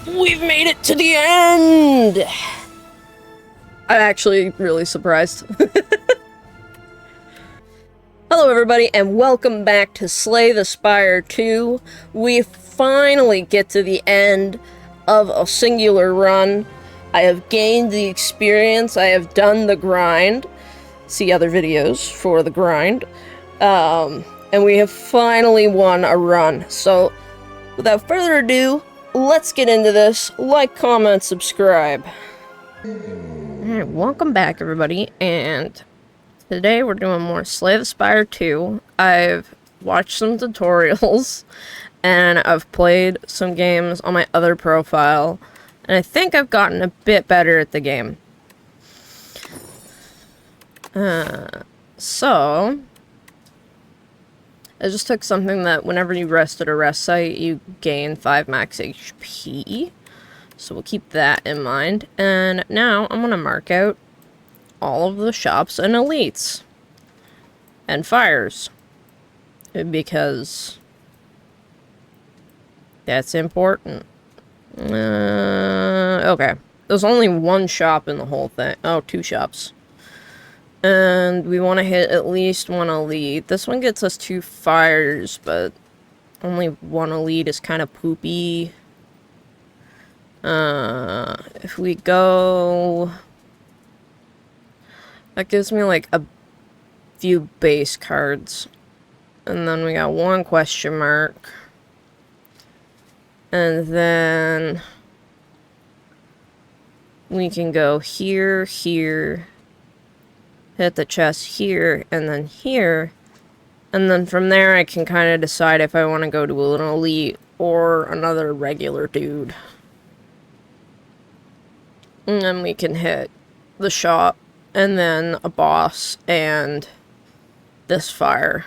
We've made it to the end! I'm actually really surprised. Hello everybody, and welcome back to Slay the Spire 2. We finally get to the end of a singular run. I have gained the experience, I have done the grind. See other videos for the grind. And we have finally won a run. So, without further ado, let's get into this. Like, comment, subscribe. Alright, welcome back everybody, and today we're doing more Slay the Spire 2. I've watched some tutorials, and I've played some games on my other profile, and I think I've gotten a bit better at the game. So, I just took something that whenever you rest at a rest site, you gain 5 max HP. So we'll keep that in mind. And now I'm going to mark out all of the shops and elites. And fires. Because that's important. Okay. There's only one shop in the whole thing. Oh, 2 shops. And we want to hit at least 1 elite. This one gets us 2 fires, but only 1 elite is kind of poopy. If we go... That gives me like a few base cards. And then we got 1 question mark. And then... we can go here, here... hit the chest here, and then here, and then from there I can kind of decide if I want to go to an elite or another regular dude. And then we can hit the shop, and then a boss, and this fire.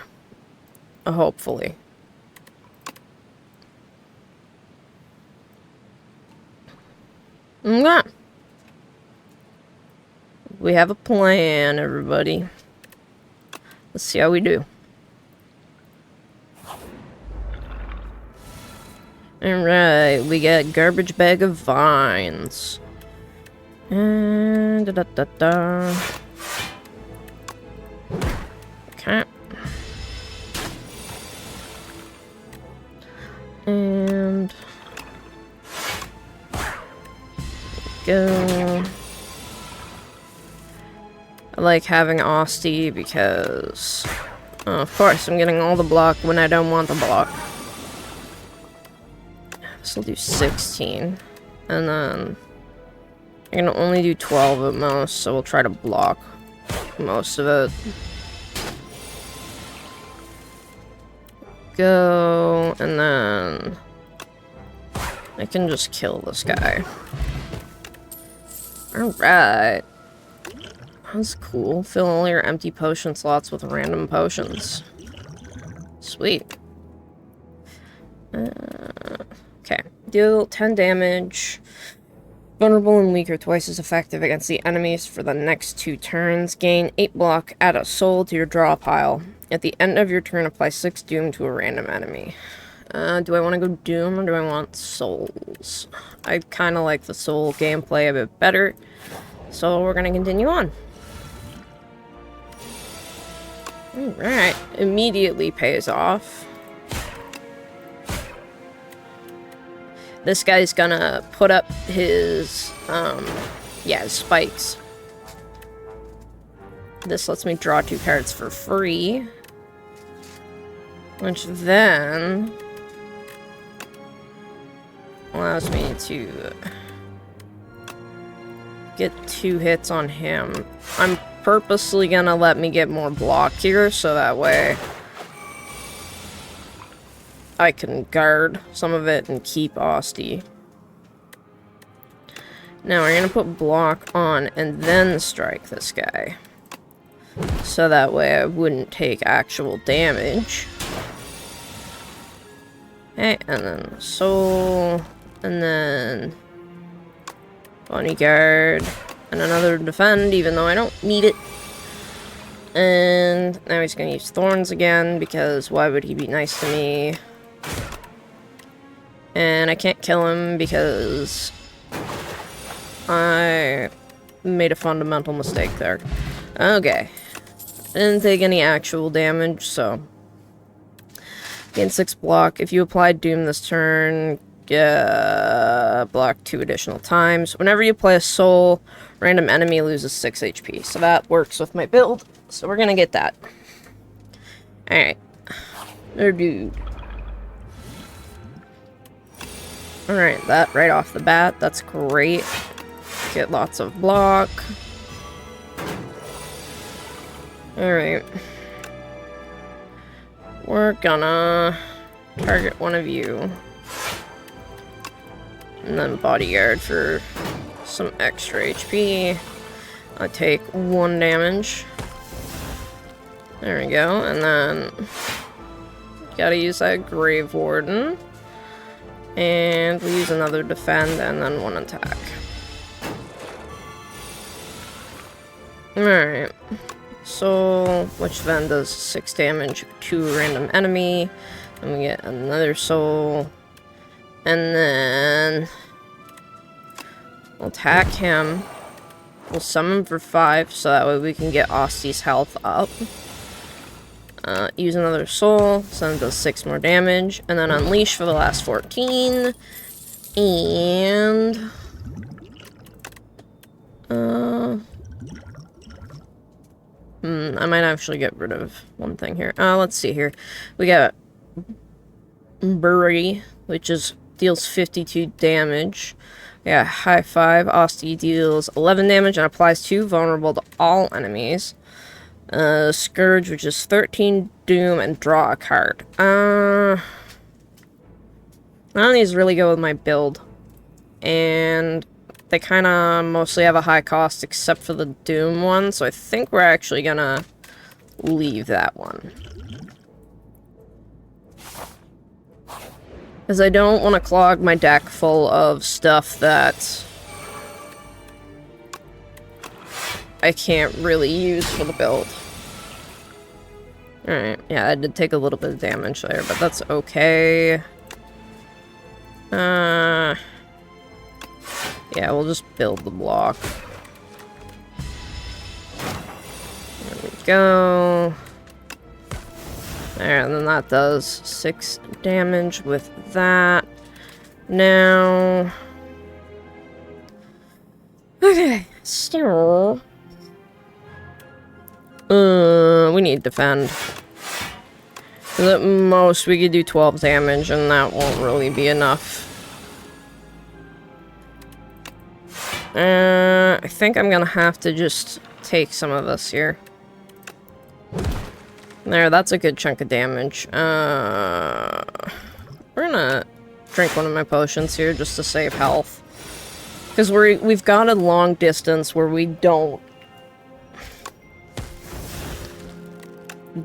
Hopefully. Yeah. We have a plan, everybody. Let's see how we do. Alright, we got garbage bag of vines. And da-da-da-da. Okay. And go. I like having Osty because, of course, I'm getting all the block when I don't want the block. This will do 16, and then I can only do 12 at most, so we'll try to block most of it. Go, and then I can just kill this guy. Alright. That's cool. Fill all your empty potion slots with random potions. Sweet. Okay. Deal 10 damage. Vulnerable and weak are twice as effective against the enemies for the next 2 turns. Gain 8 block. Add a soul to your draw pile. At the end of your turn, apply 6 doom to a random enemy. Do I want to go doom or do I want souls? I kind of like the soul gameplay a bit better. So we're going to continue on. Alright, immediately pays off. This guy's gonna put up his, his spikes. This lets me draw 2 cards for free. Which then allows me to get 2 hits on him. I'm purposely gonna let me get more block here, so that way I can guard some of it and keep Osty. Now we're gonna put block on and then strike this guy. So that way I wouldn't take actual damage. Okay, and then soul, and then bodyguard. And another defend, even though I don't need it. And now he's gonna use thorns again, because why would he be nice to me? And I can't kill him because I made a fundamental mistake there. Okay. I didn't take any actual damage, so... Gain 6 block. If you apply Doom this turn, block 2 additional times. Whenever you play a soul, random enemy loses 6 HP. So that works with my build. So we're gonna get that. Alright. There, dude. Alright, that right off the bat. That's great. Get lots of block. Alright. We're gonna target one of you. And then bodyguard for some extra HP. I take 1 damage. There we go. And then gotta use that Grave Warden. And we use another defend and then 1 attack. Alright. Soul, which then does 6 damage to a random enemy. And we get another soul. And then we'll attack him. We'll summon for 5, so that way we can get Osty's health up. Use another soul, so it does 6 more damage. And then unleash for the last 14. And... I might actually get rid of one thing here. Let's see here. We got Bury, which deals 52 damage. Yeah, High 5. Osty deals 11 damage and applies 2, vulnerable to all enemies. Scourge, which is 13 Doom, and draw a card. None of these really go with my build. And they kind of mostly have a high cost except for the Doom one, so I think we're actually gonna leave that one. Because I don't want to clog my deck full of stuff that I can't really use for the build. Alright, yeah, I did take a little bit of damage there, but that's okay. Yeah, we'll just build the block. There we go. There, and then that does 6 damage with that. Now... Okay, so... we need defend. 'Cause at most, we could do 12 damage, and that won't really be enough. I think I'm gonna have to just take some of this here. There, that's a good chunk of damage. We're gonna drink one of my potions here just to save health. Because we've got a long distance where we don't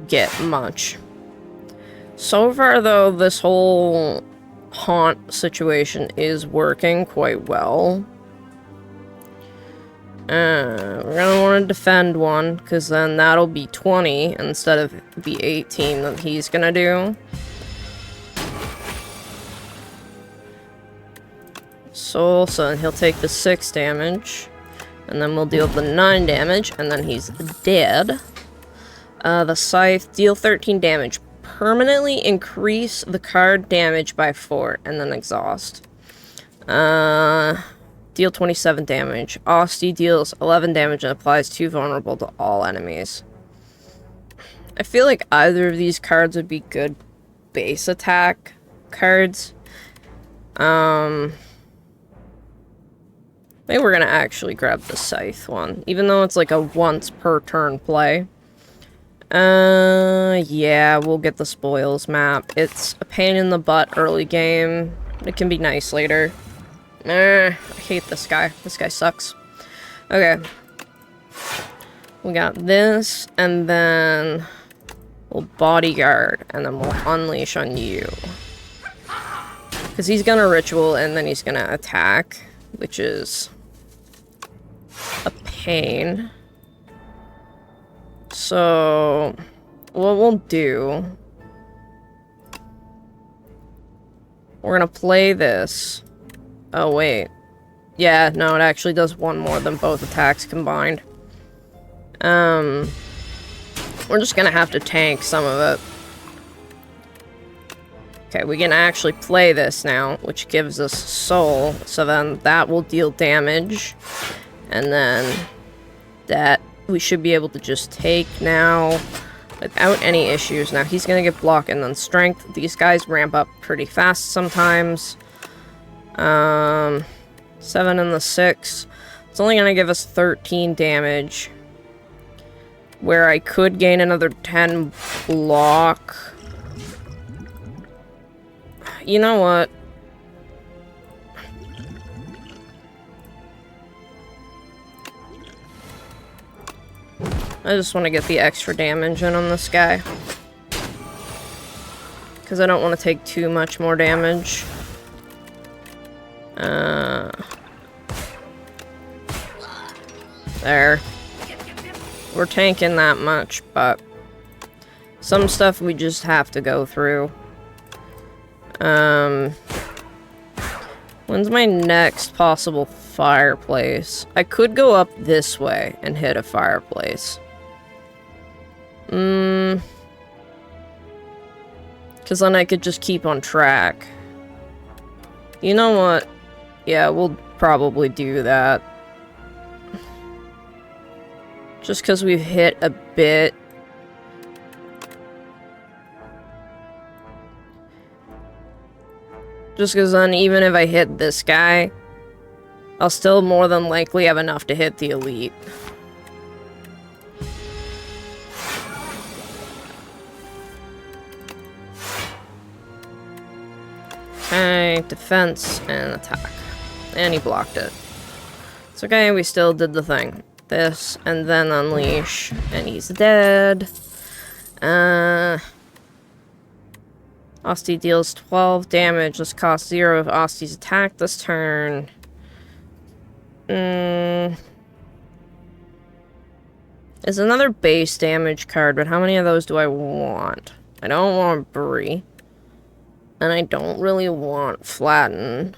get much. So far, though, this whole haunt situation is working quite well. We're gonna want to defend one, because then that'll be 20 instead of the 18 that he's gonna do. So he'll take the 6 damage, and then we'll deal the 9 damage, and then he's dead. The Scythe, deal 13 damage. Permanently increase the card damage by 4, and then exhaust. Deal 27 damage. Osty deals 11 damage and applies 2 vulnerable to all enemies. I feel like either of these cards would be good base attack cards. I think we're gonna actually grab the Scythe one, even though it's like a once per turn play. Yeah, we'll get the spoils map. It's a pain in the butt early game. It can be nice later. I hate this guy. This guy sucks. Okay. We got this, and then we'll bodyguard, and then we'll unleash on you. Because he's gonna ritual, and then he's gonna attack, which is a pain. So, what we'll do We're gonna play this. Oh, wait. Yeah, no, it actually does one more than both attacks combined. We're just gonna have to tank some of it. Okay, we can actually play this now, which gives us soul, so then that will deal damage. And then that we should be able to just take now without any issues. Now he's gonna get block and then strength. These guys ramp up pretty fast sometimes. 7 and the 6. It's only gonna give us 13 damage. Where I could gain another 10 block. You know what? I just want to get the extra damage in on this guy. Because I don't want to take too much more damage. There. We're tanking that much, but some stuff we just have to go through. When's my next possible fireplace? I could go up this way and hit a fireplace. Because then I could just keep on track. You know what? Yeah, we'll probably do that. Just because we've hit a bit. Just because then even if I hit this guy, I'll still more than likely have enough to hit the elite. Okay, defense and attack. And he blocked it. It's okay, we still did the thing. This, and then unleash, and he's dead. Ostie deals 12 damage. This costs 0 of Ostie's attack this turn. It's another base damage card, but how many of those do I want? I don't want Brie. And I don't really want Flatten.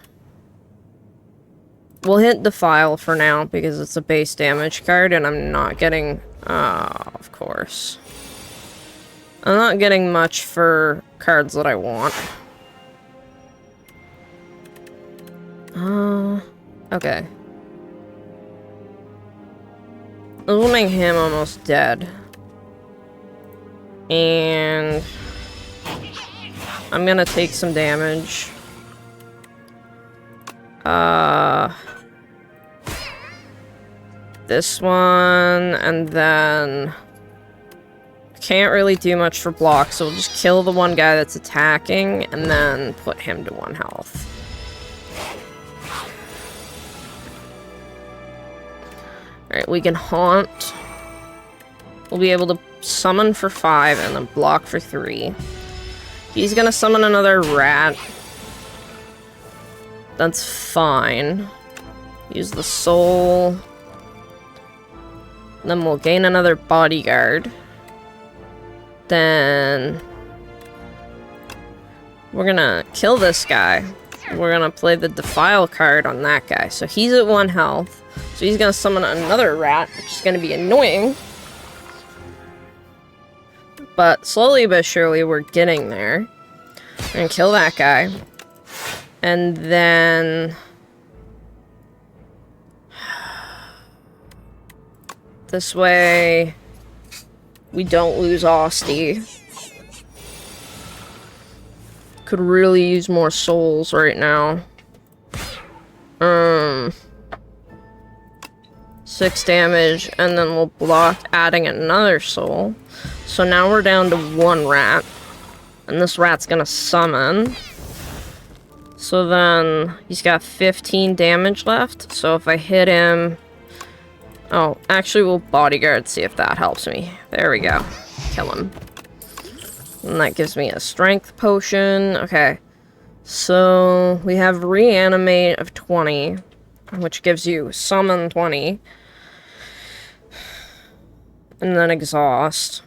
We'll hit Defile for now, because it's a base damage card, and I'm not getting... of course. I'm not getting much for cards that I want. Okay. This will make him almost dead. And... I'm gonna take some damage. This one, and then... Can't really do much for block, so we'll just kill the one guy that's attacking, and then put him to 1 health. Alright, we can haunt. We'll be able to summon for 5, and then block for 3. He's gonna summon another rat. That's fine. Use the soul. Then we'll gain another bodyguard. Then we're gonna kill this guy. We're gonna play the Defile card on that guy. So he's at 1 health. So he's gonna summon another rat, which is gonna be annoying. But slowly but surely we're getting there. We're gonna kill that guy. And then... This way... we don't lose Ostie. Could really use more souls right now. 6 damage, and then we'll block adding another soul. So now we're down to 1 rat. And this rat's gonna summon. So then he's got 15 damage left. So if I hit him... Oh, actually we'll bodyguard, see if that helps me. There we go. Kill him. And that gives me a strength potion. Okay. So we have reanimate of 20, which gives you summon 20. And then exhaust.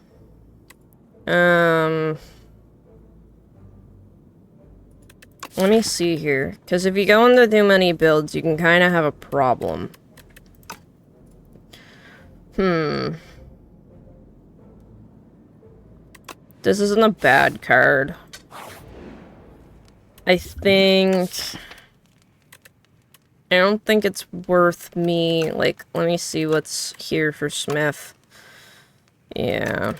Let me see here. Because if you go into too many builds, you can kind of have a problem. This isn't a bad card. I don't think it's worth me, like, let me see what's here for Smith. Yeah.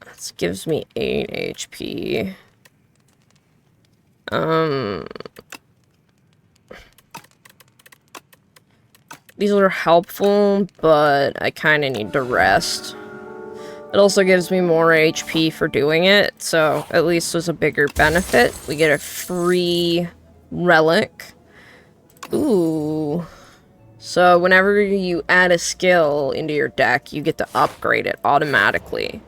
This gives me 8 HP. These are helpful, but I kind of need to rest. It also gives me more HP for doing it, so at least there's a bigger benefit. We get a free relic. Ooh. So whenever you add a skill into your deck, you get to upgrade it automatically.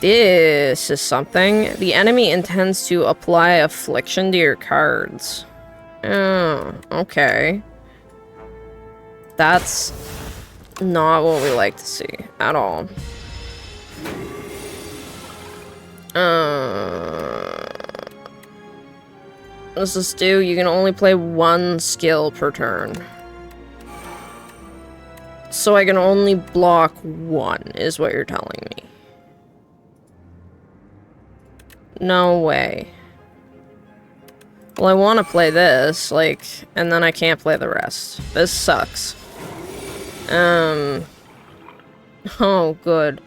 This is something. The enemy intends to apply affliction to your cards. Oh, okay. That's not what we like to see at all. What does this do? You can only play one skill per turn. So I can only block one, is what you're telling me. No way. Well, I want to play this, like, and then I can't play the rest. This sucks. Oh, good.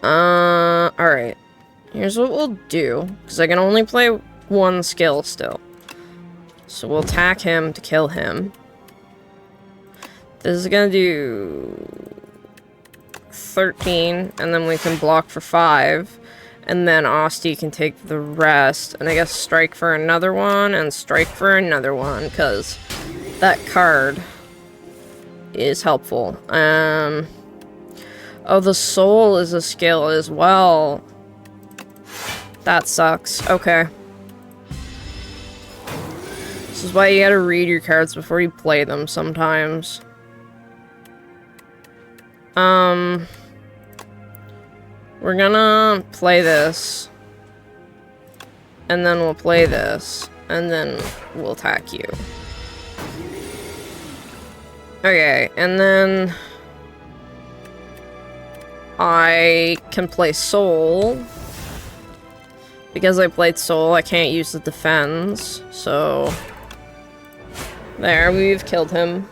Alright. Here's what we'll do, because I can only play one skill still. So we'll attack him to kill him. This is gonna do 13, and then we can block for 5. And then Asti can take the rest, and I guess strike for another one, and strike for another one, because that card is helpful. Oh, the soul is a skill as well. That sucks. Okay. This is why you gotta read your cards before you play them sometimes. We're gonna play this. And then we'll play this. And then we'll attack you. Okay, and then I can play Soul. Because I played Soul, I can't use the defense. So there, we've killed him.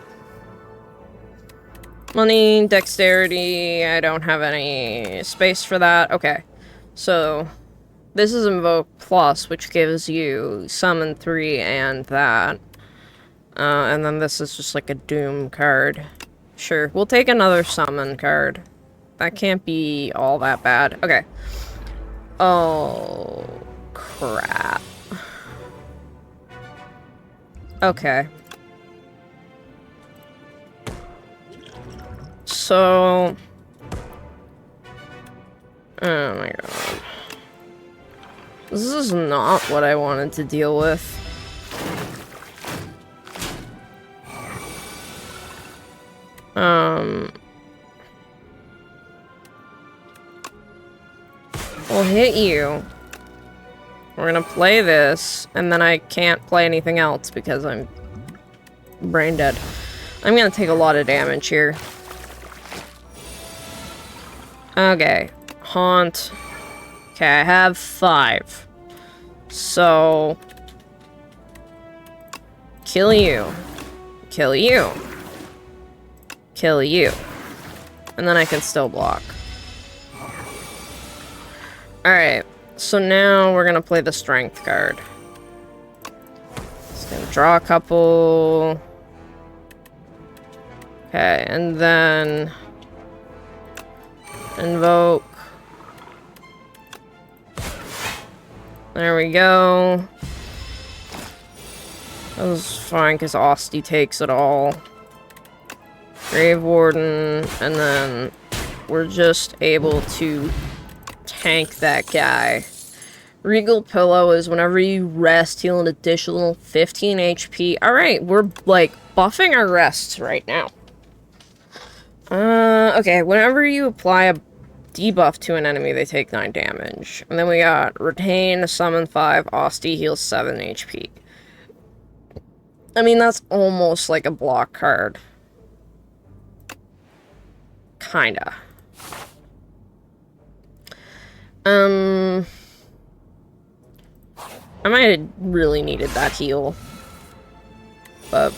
Money, dexterity, I don't have any space for that. Okay, so this is Invoke Plus, which gives you Summon 3 and that. And then this is just like a Doom card. Sure, we'll take another Summon card. That can't be all that bad. Okay. Oh, crap. Okay. So... oh my god. This is not what I wanted to deal with. We'll hit you. We're gonna play this, and then I can't play anything else because I'm brain dead. I'm gonna take a lot of damage here. Okay. Haunt. Okay, I have 5. So... kill you. Kill you. Kill you. And then I can still block. Alright. So now we're gonna play the strength card. Just gonna draw a couple. Okay, and then... invoke. There we go. That was fine because Asti takes it all. Grave Warden, and then we're just able to tank that guy. Regal Pillow is whenever you rest, heal an additional 15 HP. Alright, we're like buffing our rests right now. Okay, whenever you apply a debuff to an enemy, they take 9 damage. And then we got Retain, Summon 5, Osti heals 7 HP. I mean, that's almost like a block card. Kinda. I might have really needed that heal. But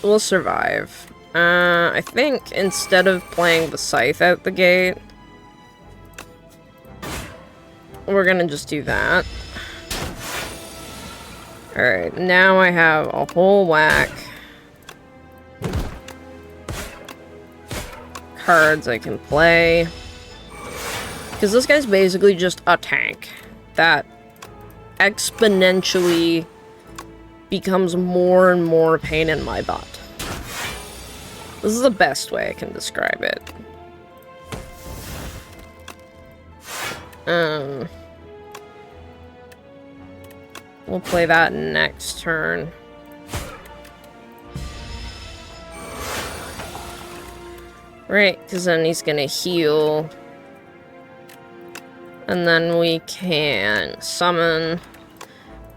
we'll survive. I think instead of playing the Scythe out the gate, we're gonna just do that. Alright, now I have a whole whack cards I can play. Because this guy's basically just a tank that exponentially becomes more and more pain in my butt. This is the best way I can describe it. We'll play that next turn. Right, because then he's gonna heal. And then we can summon,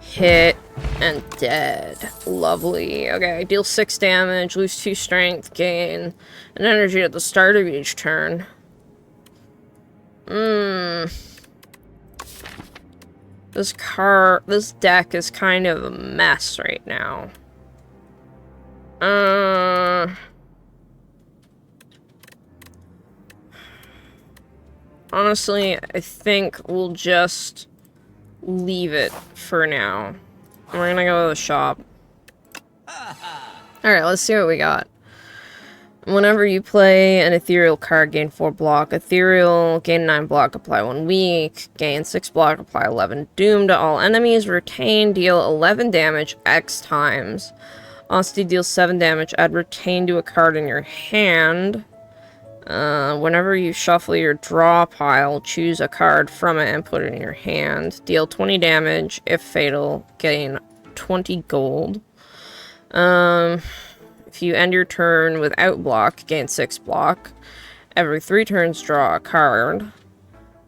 hit, and dead. Lovely. Okay, deal 6 damage, lose 2 strength, gain an energy at the start of each turn. This deck is kind of a mess right now. Honestly, I think we'll just leave it for now. We're gonna go to the shop. Alright, let's see what we got. Whenever you play an ethereal card, gain 4 block. Ethereal, gain 9 block, apply 1 weak. Gain 6 block, apply 11 doom to all enemies. Retain, deal 11 damage X times. Osti deals 7 damage. Add retain to a card in your hand. Whenever you shuffle your draw pile, choose a card from it and put it in your hand. Deal 20 damage. If fatal, gain 20 gold. If you end your turn without block, gain 6 block. Every 3 turns, draw a card.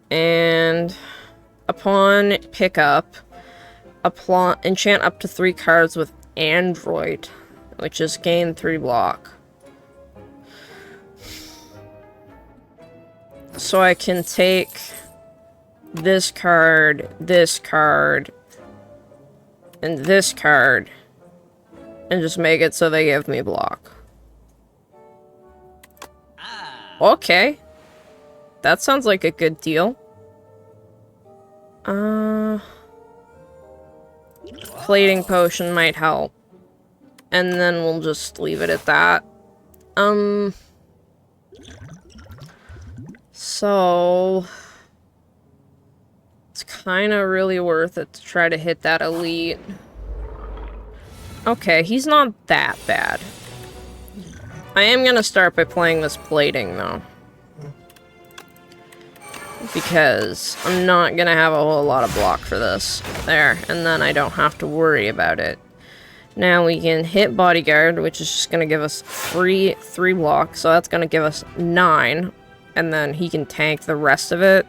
And upon pickup, enchant up to 3 cards with Android, which is gain 3 block. So I can take this card, and this card, and just make it so they give me block. Okay. That sounds like a good deal. Plating potion might help. And then we'll just leave it at that. So it's kind of really worth it to try to hit that elite. Okay, he's not that bad. I am gonna start by playing this plating, though. Because I'm not gonna have a whole lot of block for this. There, and then I don't have to worry about it. Now we can hit Bodyguard, which is just gonna give us 3 block, so that's gonna give us 9. And then he can tank the rest of it.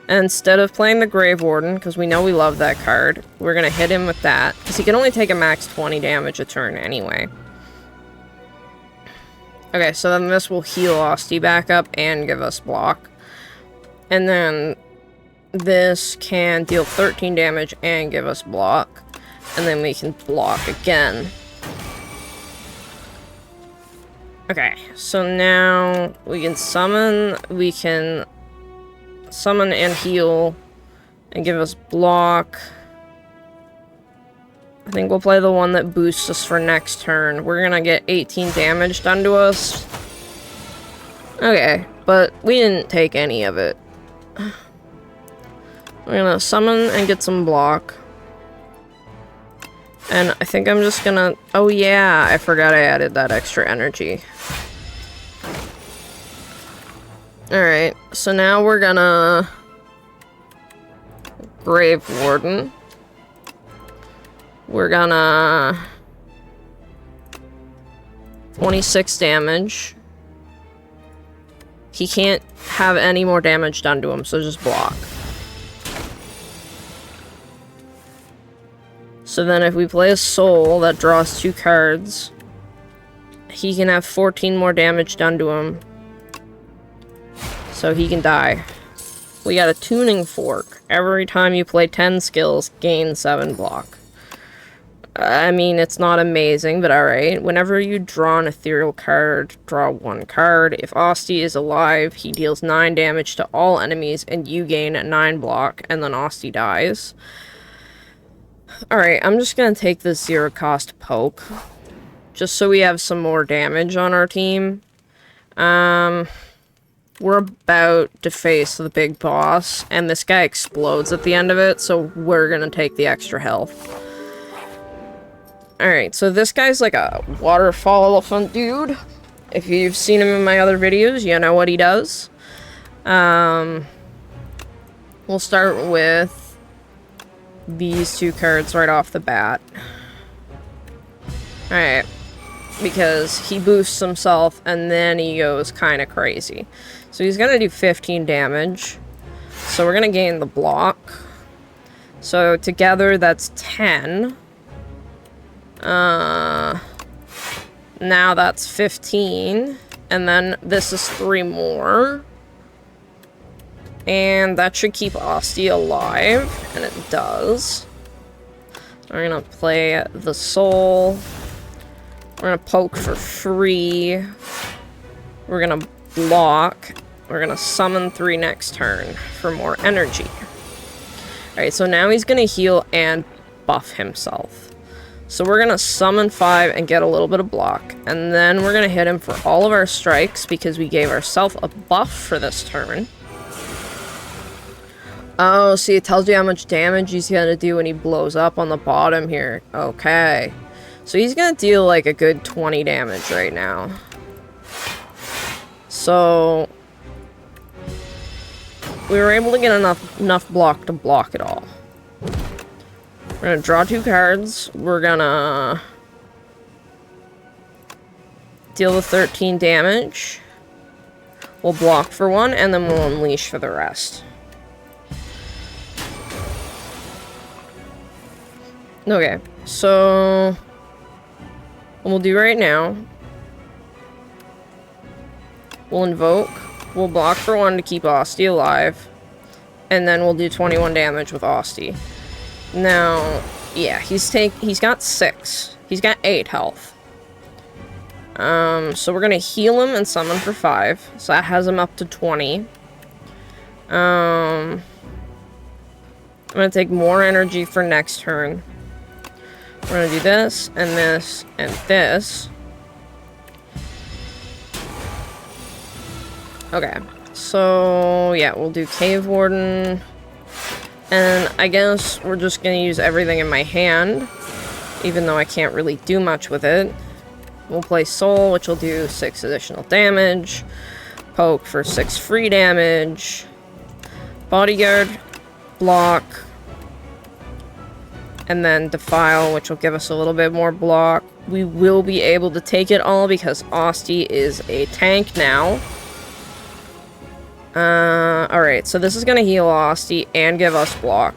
And instead of playing the Grave Warden, because we know we love that card, we're going to hit him with that. Because he can only take a max 20 damage a turn anyway. Okay, so then this will heal Osti back up and give us block. And then this can deal 13 damage and give us block. And then we can block again. Okay, so now we can summon and heal and give us block. I think we'll play the one that boosts us for next turn. We're gonna get 18 damage done to us. Okay, but we didn't take any of it. We're gonna summon and get some block. And I think I'm just gonna... Oh yeah, I forgot I added that extra energy. Alright, so now we're gonna... Grave Warden. We're gonna... 26 damage. he can't have any more damage done to him, so just block. So then if we play a soul that draws 2 cards, he can have 14 more damage done to him. So he can die. We got a tuning fork. Every time you play 10 skills, gain 7 block. I mean, it's not amazing, but alright. Whenever you draw an ethereal card, draw 1 card. If Asti is alive, he deals 9 damage to all enemies, and you gain 9 block, and then Asti dies. Alright, I'm just gonna take this 0 cost poke. Just so we have some more damage on our team. We're about to face the big boss, and this guy explodes at the end of it, so we're gonna take the extra health. Alright, so this guy's like a waterfall elephant dude. If you've seen him in my other videos, you know what he does. We'll start with these 2 cards right off the bat. Alright. Because he boosts himself and then he goes kind of crazy. So he's gonna do 15 damage. So we're gonna gain the block. So together that's 10. Now that's 15. And then this is 3 more. And that should keep Asti alive, and it does. We're gonna play the soul. We're gonna poke for free. We're gonna block. We're gonna summon 3 next turn for more energy. Alright, so now he's gonna heal and buff himself. So we're gonna summon 5 and get a little bit of block. And then we're gonna hit him for all of our strikes because we gave ourselves a buff for this turn. Oh, see, it tells you how much damage he's gonna do when he blows up on the bottom here. Okay. So he's gonna deal like a good 20 damage right now. So we were able to get enough block to block it all. We're gonna draw 2 cards. We're gonna deal the 13 damage. We'll block for 1, and then we'll unleash for the rest. Okay, so what we'll do right now, we'll invoke, we'll block for 1 to keep Asti alive, and then we'll do 21 damage with Asti. Now, yeah, he's got 6. He's got 8 health. So we're gonna heal him and summon for 5, so that has him up to 20. I'm gonna take more energy for next turn. We're gonna do this, and this, and this. Okay, so yeah, we'll do Cave Warden. And I guess we're just gonna use everything in my hand, even though I can't really do much with it. We'll play Soul, which will do 6 additional damage. Poke for 6 free damage. Bodyguard, block. And then Defile, which will give us a little bit more block. We will be able to take it all because Asti is a tank now. Alright, so this is going to heal Asti and give us block.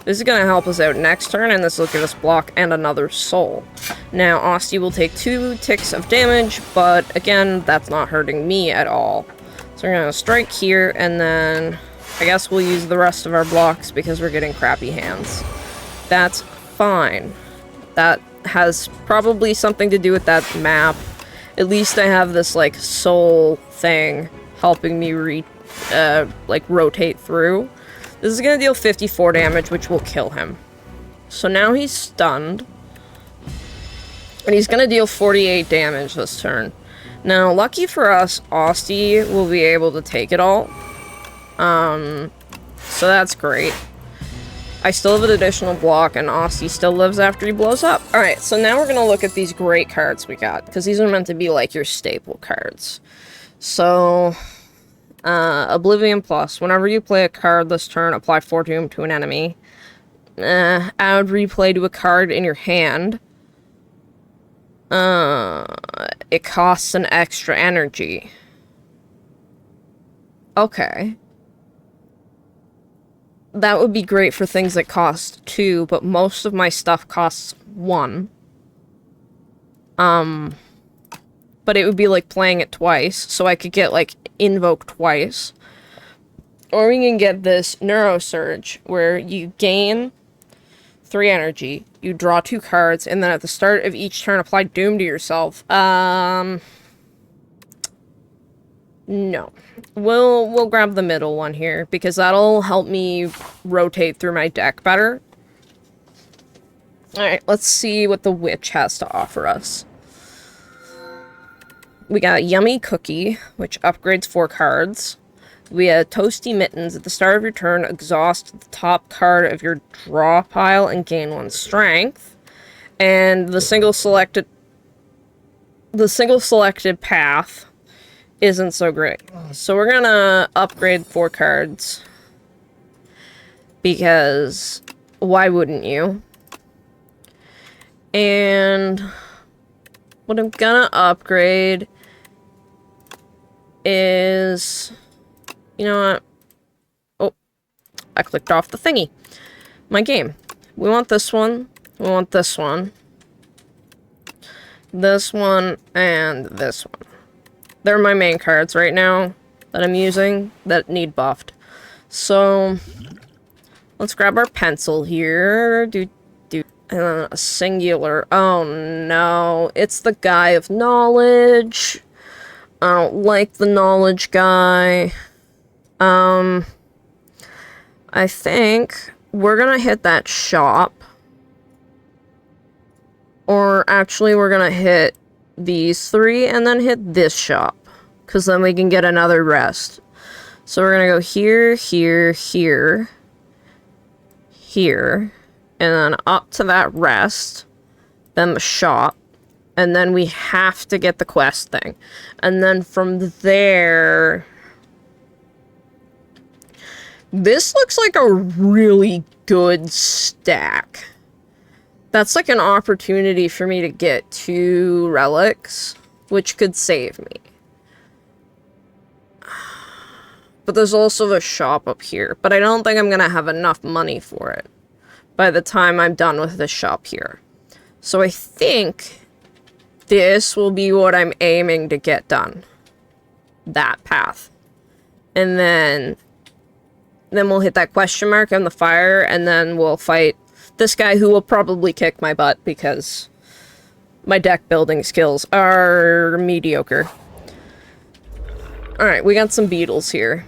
This is going to help us out next turn, and this will give us block and another soul. Now, Asti will take 2 ticks of damage, but again, that's not hurting me at all. So we're going to strike here, and then I guess we'll use the rest of our blocks because we're getting crappy hands. That's fine. That has probably something to do with that map. At least I have this, like, soul thing helping me rotate through. This is gonna deal 54 damage, which will kill him. So now he's stunned. And he's gonna deal 48 damage this turn. Now, lucky for us, Asti will be able to take it all. So that's great. I still have an additional block, and Asti still lives after he blows up. Alright, so now we're gonna look at these great cards we got, because these are meant to be like your staple cards. So, Oblivion Plus. Whenever you play a card this turn, apply Fortune to an enemy. Add replay to a card in your hand. It costs an extra energy. Okay. That would be great for things that cost 2, but most of my stuff costs 1. But it would be like playing it twice, so I could get, like, Invoke twice. Or we can get this Neurosurge, where you gain 3 energy, you draw 2 cards, and then at the start of each turn apply Doom to yourself. No. We'll grab the middle one here, because that'll help me rotate through my deck better. Alright, let's see what the Witch has to offer us. We got Yummy Cookie, which upgrades 4 cards. We have Toasty Mittens. At the start of your turn, exhaust the top card of your draw pile and gain 1 strength. And the single selected path isn't so great. So we're gonna upgrade 4 cards. Because why wouldn't you? And what I'm gonna upgrade is... You know what? Oh, I clicked off the thingy. My game. We want this one. We want this one. This one, and this one. They're my main cards right now that I'm using that need buffed. So, let's grab our pencil here. And then a singular. Oh no, it's the guy of knowledge. I don't like the knowledge guy. I think we're gonna hit that shop. Or actually, we're gonna hit these 3 and then hit this shop. Because then we can get another rest. So we're gonna go here, here, here. Here. And then up to that rest. Then the shop. And then we have to get the quest thing. And then from there... This looks like a really good stack. That's like an opportunity for me to get 2 relics, which could save me. But there's also the shop up here, but I don't think I'm gonna have enough money for it by the time I'm done with this shop here. So I think this will be what I'm aiming to get done. That path. And then we'll hit that question mark on the fire, and then we'll fight this guy who will probably kick my butt because my deck building skills are mediocre. Alright, we got some beetles here.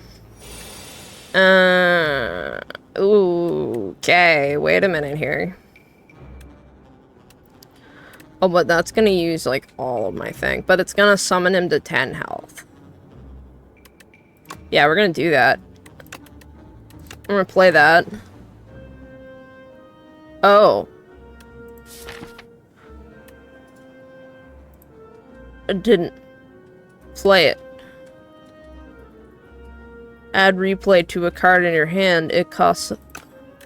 Okay, wait a minute here. Oh, but that's gonna use, like, all of my thing. But it's gonna summon him to 10 health. Yeah, we're gonna do that. I'm gonna play that. Oh. I didn't play it. Add replay to a card in your hand. It costs...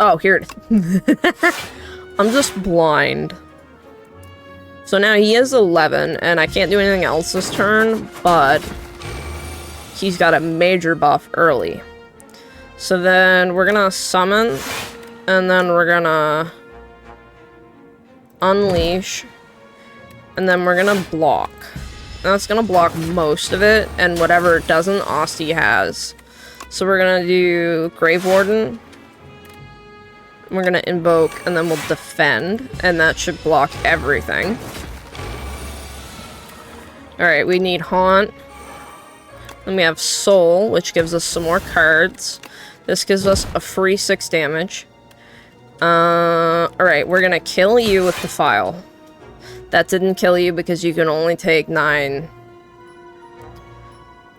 Oh, here it is. I'm just blind. So now he is 11, and I can't do anything else this turn, but he's got a major buff early. So then we're gonna summon, and then we're gonna unleash, and then we're gonna block. That's gonna block most of it, and whatever it doesn't, Austie has. So we're gonna do Grave Warden. We're gonna invoke, and then we'll defend, and that should block everything. Alright, we need Haunt. Then we have Soul, which gives us some more cards. This gives us a free 6 damage. Alright, we're gonna kill you with the file. That didn't kill you because you can only take 9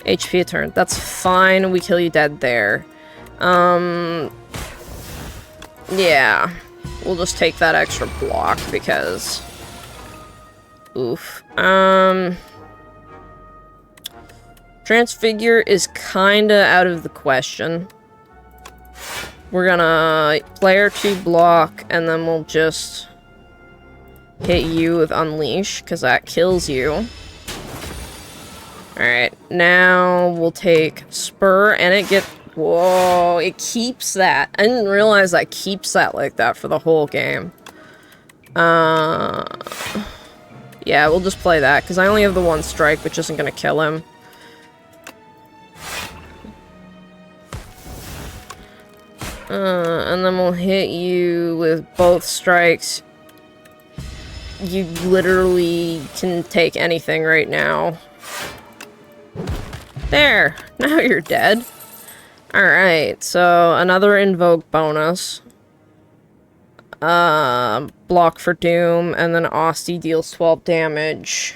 HP a turn. That's fine, we kill you dead there. Yeah. We'll just take that extra block because... Oof. Transfigure is kinda out of the question. We're gonna player 2 block, and then we'll just hit you with Unleash, because that kills you. Alright, now we'll take Spur, and it gets... Whoa, it keeps that. I didn't realize that keeps that like that for the whole game. Yeah, we'll just play that, because I only have the one strike, which isn't going to kill him. And then we'll hit you with both strikes. You literally can take anything right now. There! Now you're dead. Alright, so another invoke bonus. Block for Doom, and then Austie deals 12 damage.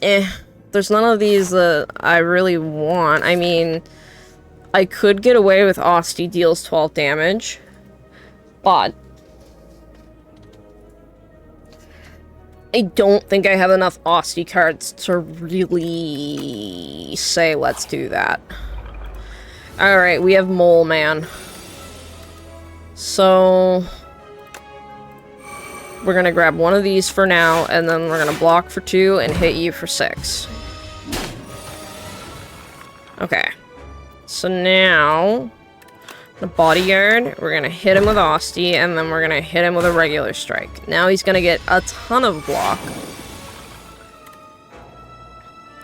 There's none of these that I really want. I mean, I could get away with Austie deals 12 damage, but I don't think I have enough Austie cards to really say let's do that. Alright, we have Mole Man. So we're gonna grab one of these for now, and then we're gonna block for 2 and hit you for 6. Okay. So now, the bodyguard, we're gonna hit him with Austie, and then we're gonna hit him with a regular strike. Now he's gonna get a ton of block.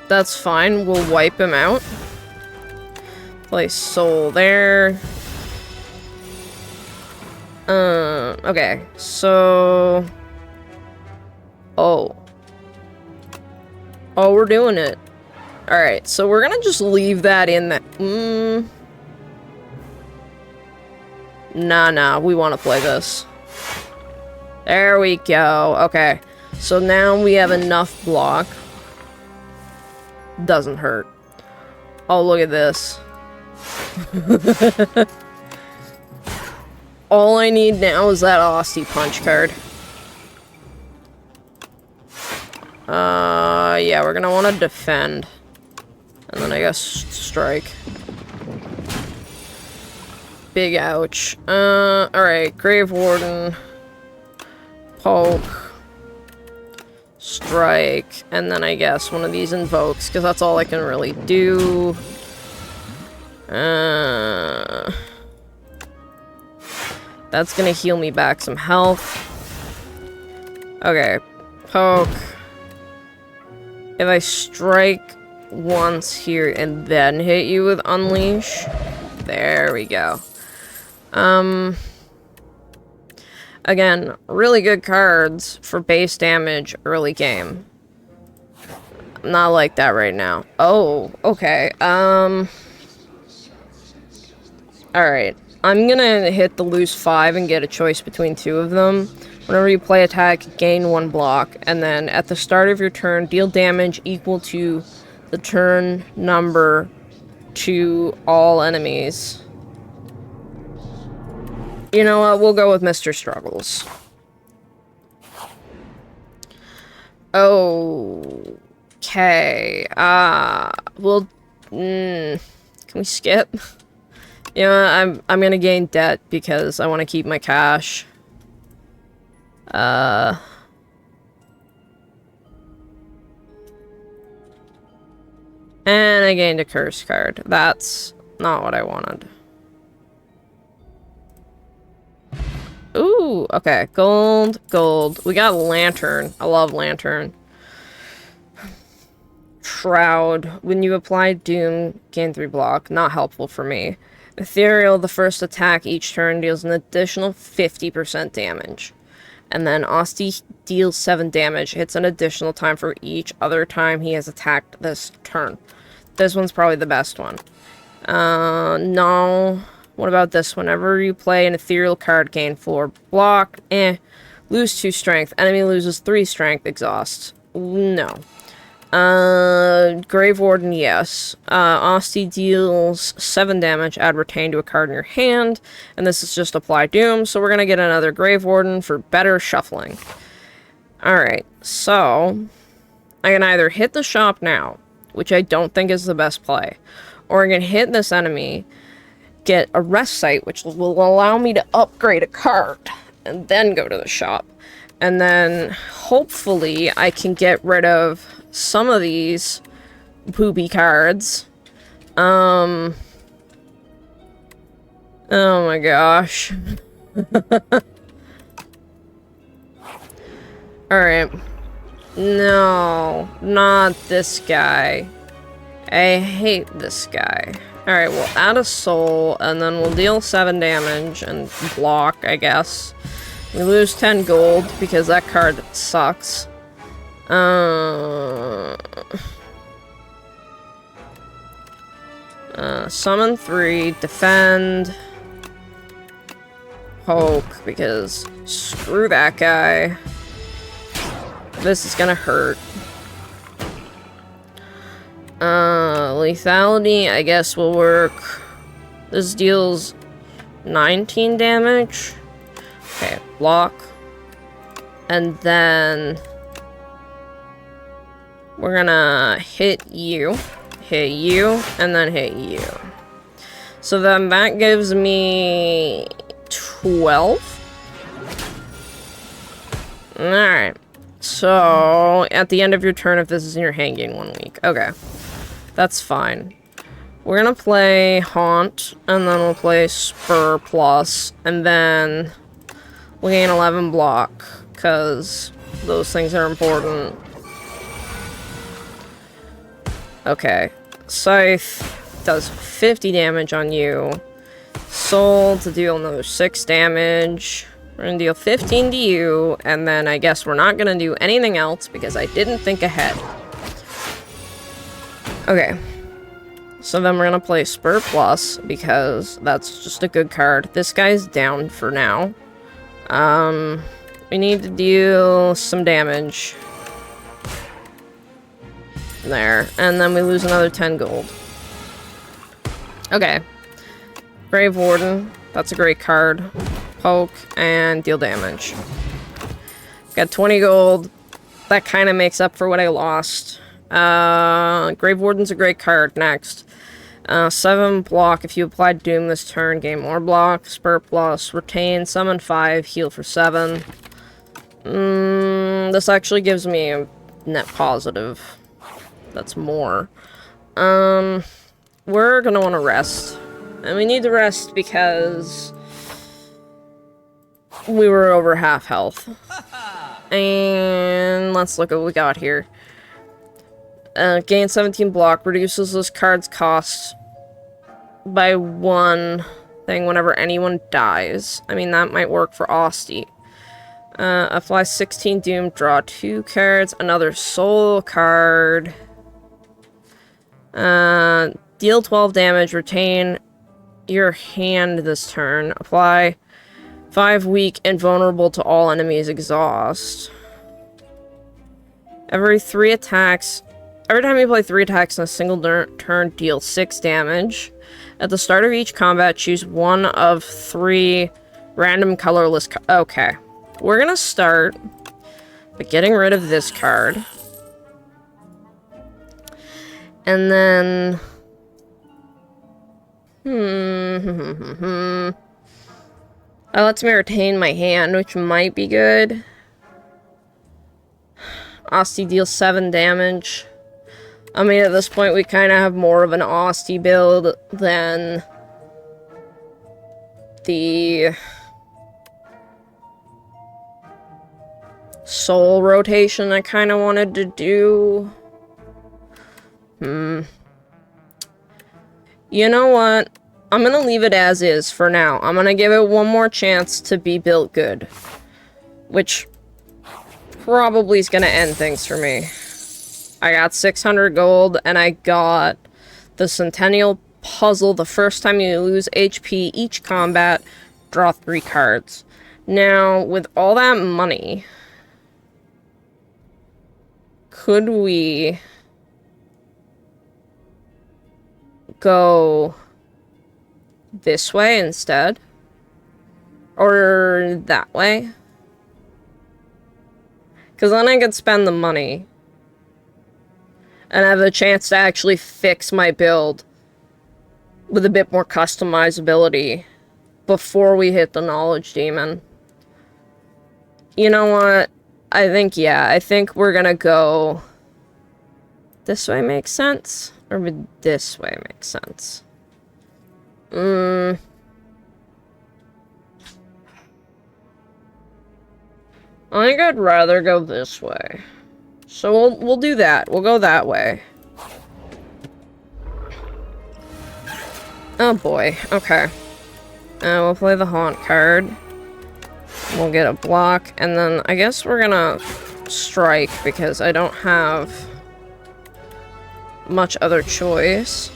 That's fine, we'll wipe him out. Place Soul there. Okay, so... Oh, we're doing it. Alright, so we're gonna just leave that in that... Nah, we want to play this. There we go. Okay, so now we have enough block. Doesn't hurt. Oh, look at this. All I need now is that Austie punch card. Yeah, we're gonna want to defend. And then I guess strike. Big ouch. Alright, Grave Warden. Poke. Strike. And then I guess one of these invokes, because that's all I can really do. That's gonna heal me back some health. Okay, poke. If I strike once here and then hit you with Unleash. There we go. Again, really good cards for base damage early game. I'm not like that right now. Oh, okay. Alright. I'm gonna hit the lose 5 and get a choice between 2 of them. Whenever you play attack, gain 1 block, and then at the start of your turn, deal damage equal to the turn number to all enemies. You know what? We'll go with Mr. Struggles. Okay. Can we skip? You know, I'm gonna gain debt because I want to keep my cash. And I gained a curse card. That's not what I wanted. Ooh, okay. Gold. We got Lantern. I love Lantern. Shroud. When you apply Doom, gain 3 block. Not helpful for me. Ethereal, the first attack each turn deals an additional 50% damage. And then Austie deals 7 damage, hits an additional time for each other time he has attacked this turn. This one's probably the best one. No. What about this? Whenever you play an ethereal card, gain 4 block. Lose 2 strength. Enemy loses 3 strength, exhaust. No. Grave Warden, yes. Austie deals 7 damage, add retain to a card in your hand, and this is just apply Doom, so we're gonna get another Grave Warden for better shuffling. Alright, so I can either hit the shop now, which I don't think is the best play, or I can hit this enemy, get a rest site, which will allow me to upgrade a card, and then go to the shop. And then, hopefully, I can get rid of some of these poopy cards. Oh my gosh. Alright. No, not this guy. I hate this guy. Alright, we'll add a soul, and then we'll deal 7 damage and block, I guess. We lose 10 gold, because that card sucks. Summon 3, defend, poke, because screw that guy. This is gonna hurt. Lethality, I guess, will work. This deals 19 damage. Okay, block. And then we're gonna hit you, and then hit you. So then that gives me 12. Alright. So, at the end of your turn, if this is in your hand, gain 1 week. Okay. That's fine. We're gonna play Haunt, and then we'll play Spur Plus, and then we'll gain 11 block, because those things are important. Okay. Scythe does 50 damage on you. Soul to deal another 6 damage. We're gonna deal 15 to you, and then I guess we're not gonna do anything else because I didn't think ahead. Okay. So then we're gonna play Spur Plus, because that's just a good card. This guy's down for now. We need to deal some damage. There. And then we lose another 10 gold. Okay. Grave Warden. That's a great card. Poke and deal damage. Got 20 gold. That kind of makes up for what I lost. Grave Warden's a great card. Next. 7 block. If you apply Doom this turn, gain more block. Spur Plus. Retain. Summon 5. Heal for 7. This actually gives me a net positive. That's more. We're gonna want to rest. And we need to rest because we were over half health. And let's look at what we got here. Gain 17 block, reduces this card's cost by 1 thing whenever anyone dies. I mean, that might work for Osti. Apply 16 Doom, draw 2 cards, another soul card. Deal 12 damage, retain your hand this turn. Apply 5 weak and vulnerable to all enemies, exhaust. Every time you play 3 attacks in a single turn, deal 6 damage. At the start of each combat, choose 1 of 3 random colorless okay. We're gonna start by getting rid of this card. And then it lets me retain my hand, which might be good. Osti deals 7 damage. I mean, at this point, we kind of have more of an Osti build than the soul rotation I kind of wanted to do. You know what? I'm gonna leave it as is for now. I'm gonna give it one more chance to be built good. Which probably is gonna end things for me. I got 600 gold, and I got the Centennial Puzzle. The first time you lose HP each combat, draw 3 cards. Now, with all that money, could we go this way instead? Or that way? Because then I could spend the money and have the chance to actually fix my build with a bit more customizability before we hit the Knowledge Demon. You know what? I think we're gonna go this way make sense? Or would this way make sense? I think I'd rather go this way. So we'll do that. We'll go that way. Oh boy. Okay. We'll play the haunt card. We'll get a block, and then I guess we're gonna strike because I don't have much other choice.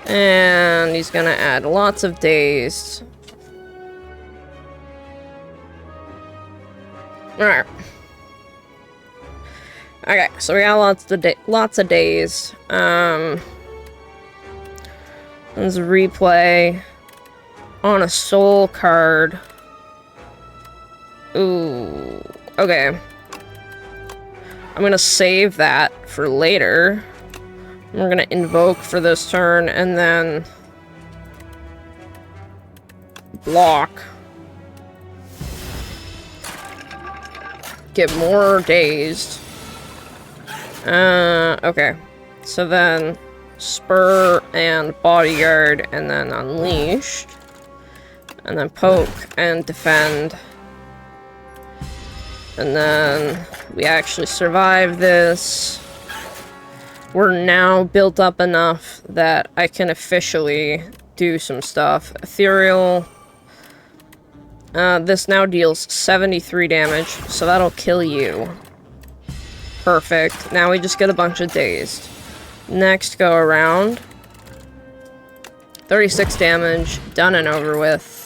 And he's gonna add lots of days. Alright. Okay, so we got lots of days. Let's replay on a soul card. Ooh, okay. I'm gonna save that for later. We're gonna invoke for this turn and then block. Get more dazed. Okay. So then spur and bodyguard and then unleashed. And then poke and defend. And then we actually survive this. We're now built up enough that I can officially do some stuff. Ethereal. This now deals 73 damage, so that'll kill you. Perfect. Now we just get a bunch of dazed. Next go around. 36 damage, done and over with.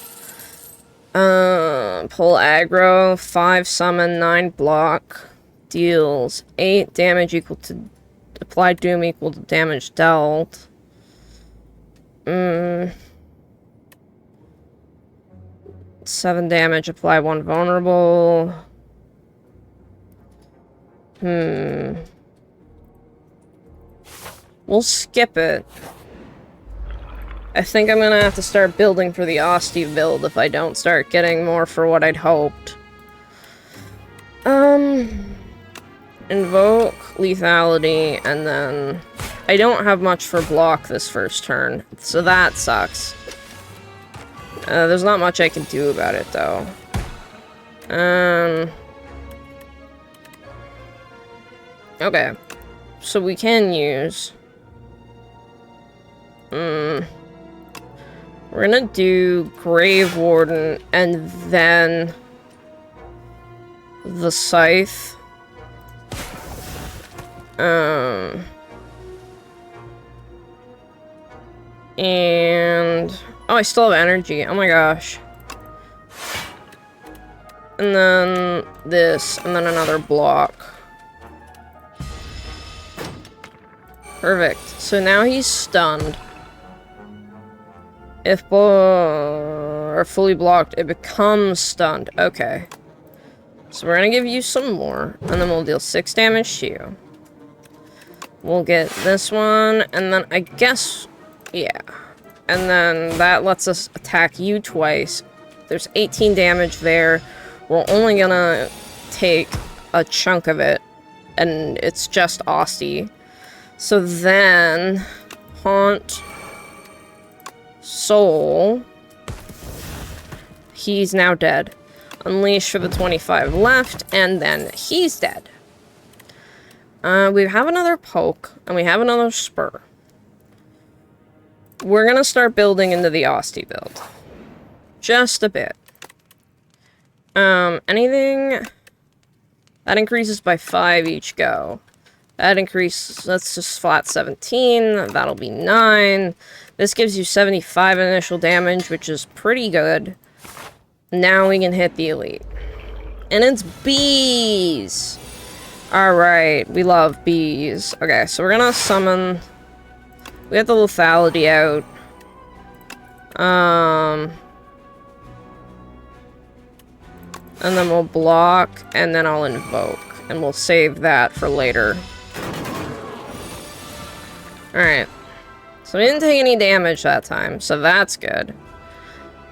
Pull aggro, 5 summon, 9 block. Deals 8 damage equal to... Applied doom equal to damage dealt. 7 damage, apply 1 vulnerable. We'll skip it. I think I'm gonna have to start building for the Asti build if I don't start getting more for what I'd hoped. Invoke, lethality, and then... I don't have much for block this first turn, so that sucks. There's not much I can do about it, though. Okay. So we can use... We're gonna do Grave Warden, and then... the Scythe. And... oh, I still have energy. Oh my gosh. And then this, and then another block. Perfect. So now he's stunned. If are fully blocked, it becomes stunned. Okay. So we're gonna give you some more, and then we'll deal 6 damage to you. We'll get this one, and then I guess... yeah. And then that lets us attack you twice. There's 18 damage there. We're only gonna take a chunk of it, and it's just Asti. So then... Haunt... Soul... He's now dead. Unleash for the 25 left, and then he's dead. We have another poke, and we have another spur. We're gonna start building into the Asti build. Just a bit. Anything... that increases by 5 each go. That increases... that's just flat 17. That'll be 9. This gives you 75 initial damage, which is pretty good. Now we can hit the elite. And it's bees! Alright, we love bees. Okay, so we're gonna summon... we have the lethality out. And then we'll block, and then I'll invoke. And we'll save that for later. Alright. So we didn't take any damage that time, so that's good.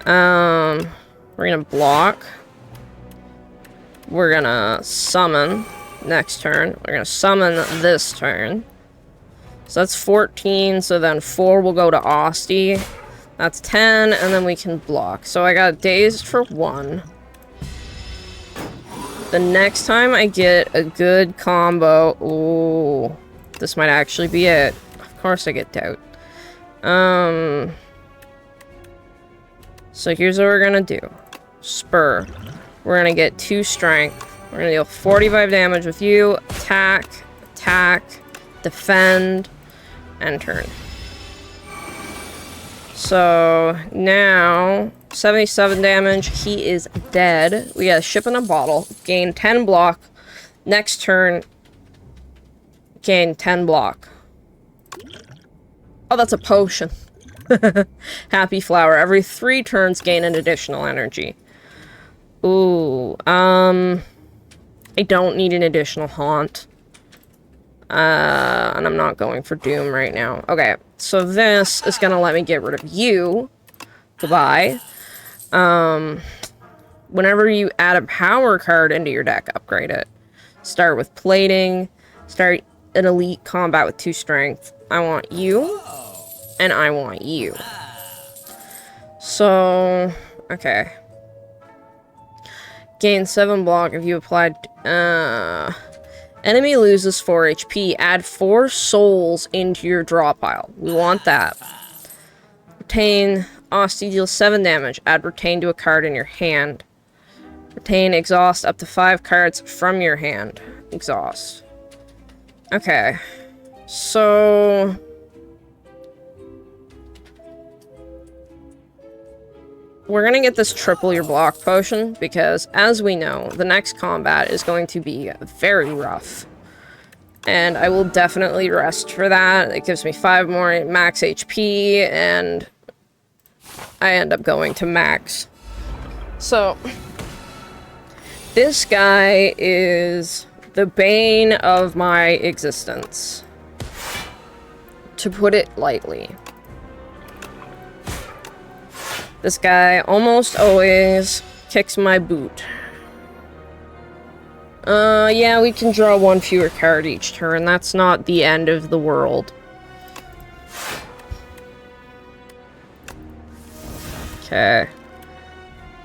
We're gonna block. We're gonna summon. next turn. We're gonna summon this turn. So that's 14, so then 4 will go to Osty. That's 10, and then we can block. So I got dazed for 1. The next time I get a good combo... Ooh, this might actually be it. Of course I get doubt. So here's what we're gonna do. Spur. We're gonna get 2 strength. We're gonna deal 45 damage with you. Attack, attack, defend, and turn. So now 77 damage. He is dead. We got a ship in a bottle. Gain 10 block. Next turn, gain 10 block. Oh, that's a potion. Happy flower. Every 3 turns, gain an additional energy. Ooh, I don't need an additional haunt. And I'm not going for Doom right now. Okay, so this is gonna let me get rid of you. Goodbye. Whenever you add a power card into your deck, upgrade it. Start with plating. Start an elite combat with 2 strength. I want you. And I want you. So, okay. Gain 7 block if you applied... enemy loses 4 HP. Add 4 souls into your draw pile. We want that. Retain. Osty deals 7 damage. Add retain to a card in your hand. Retain exhaust up to 5 cards from your hand. Exhaust. Okay. So... we're gonna get this triple your block potion, because, as we know, the next combat is going to be very rough. And I will definitely rest for that. It gives me 5 more max HP, and I end up going to max. So, this guy is the bane of my existence, to put it lightly. This guy almost always kicks my boot. Yeah, we can draw 1 fewer card each turn. That's not the end of the world. Okay.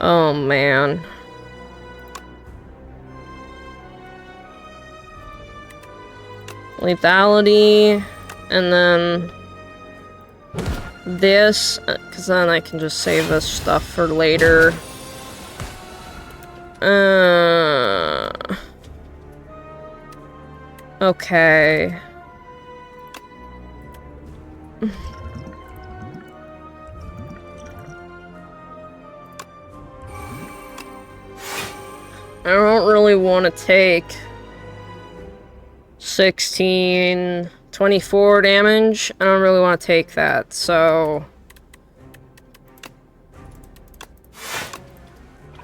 Oh, man. Lethality, and then... this, because then I can just save this stuff for later. Okay. I don't really want to take 16... 24 damage. I don't really want to take that, so...